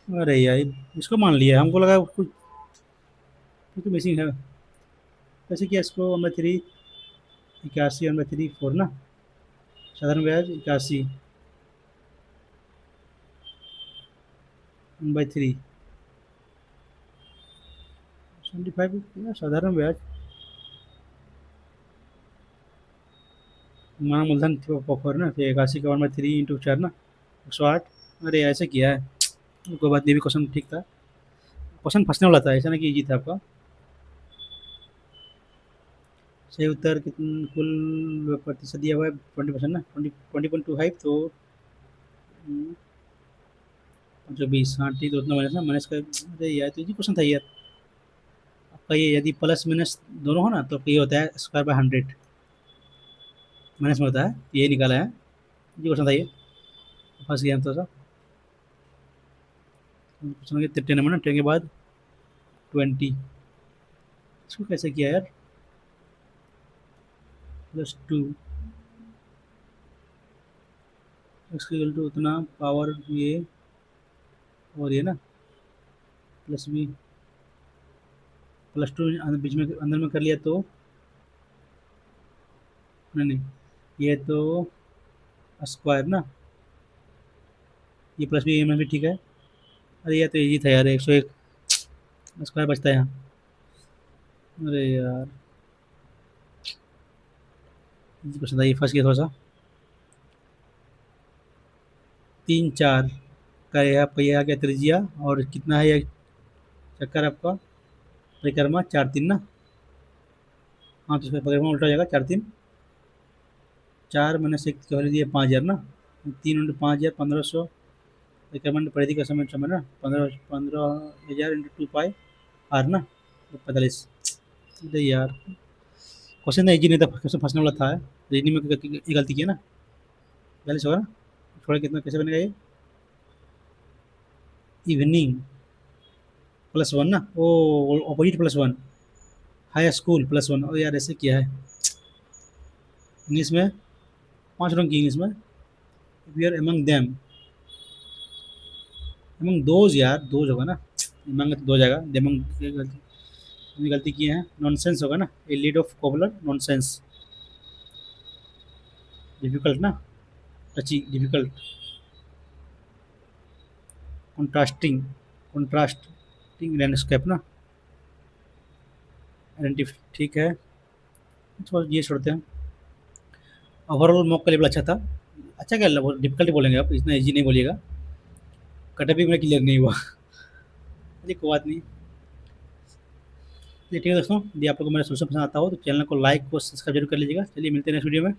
अरे यार, इसको मान लिया, हमको लगा कुछ कुछ तो मिसिंग है। कैसे किया इसको? 1/3, 81, 1/3 4 ना। साधारण ब्याज 81, 1/3 75, साधारण ब्याज माना मूलधन फोर ना, फिर 81 का 1/3 इंटू 4 ना, 108। अरे ऐसे किया है, कोई बात नहीं, भी क्वेश्चन ठीक था। क्वेश्चन फंसने वाला था, ऐसा ना कि इजी था आपका। सही उत्तर कितन कुल प्रतिशत दिया हुआ है? 20% ना, 20.25, तो हम्म, जो 20, हाँ ठीक, तो उतना माइनस ना, माइनस का। अरे यार, तो इजी क्वेश्चन था यार आपका ये। यदि प्लस माइनस दोनों हो ना, तो ये होता है स्क्वायर बाय 100, माइनस में होता है, ये निकाला है। ये क्वेश्चन था ये, फंस गया हम तो। क्वेश्चन 10 नंबर ना, 10 के बाद 20, इसको कैसे किया यार? +2 एक्स इक्वल टू उतना पावर ये, और ये ना प्लस बी, +2 बीच में अंदर में कर लिया तो नहीं नहीं, ये तो स्क्वायर ना, ये प्लस बी में भी ठीक है। अरे ये तो इजी था यार, 101 स्क्वायर बचता है यहाँ। अरे यार, क्वेश्चन था ये, फंस गया थोड़ा सा। 3 4 का ये आपका ये आ गया त्रिज्या, और कितना है ये चक्कर आपका? परिक्रमा 4 3 ना। हाँ, तो इसका परिक्रमा उल्टा हो जाएगा, 4 3, 4 - 1 की वैल्यू दी है 5000 ना, 3 × 5000 1500। परिक्रमा परिधि का समय समय ना, 15,000 इंटू 2 पाई आर ना, तो 45। अरे यार, क्वेश्चन ना इजी नहीं था, क्वेश्चन फंसने वाला था। रीजनिंग में ये गलती की है ना, 42 होगा ना। थोड़ा कितना कैसे बनेगा ये? इवनिंग +1 ना, ओ अपोजिट +1, हाई स्कूल +1। और यार ऐसे किया है इंग्लिश में, 5 रंग की इंग्लिश में। We are among them, among those यार, दोज होगा ना, एमंग तो दो जाएगा, देमंग गलती, हमने गलती की है। नॉनसेंस होगा ना, a lead of cobbler nonsense, difficult ना, touchy difficult. Contrasting, contrasting landscape ना, आइडेंटिफ, ठीक है। थोड़ा ये छोड़ते हैं। ओवरऑल मॉक का लेवल अच्छा था। अच्छा क्या, डिफिकल्ट बोलेंगे आप, इतना इजी नहीं बोलिएगा। कट भी मेरा क्लियर नहीं हुआ। चलिए कोई बात नहीं। चलिए ठीक है दोस्तों, यदि आप लोगों को मेरा सोल्यूशन पसंद आता हो तो चैनल को लाइक और सब्सक्राइब जरूर कर लीजिएगा। चलिए मिलते हैं नेक्स्ट वीडियो में।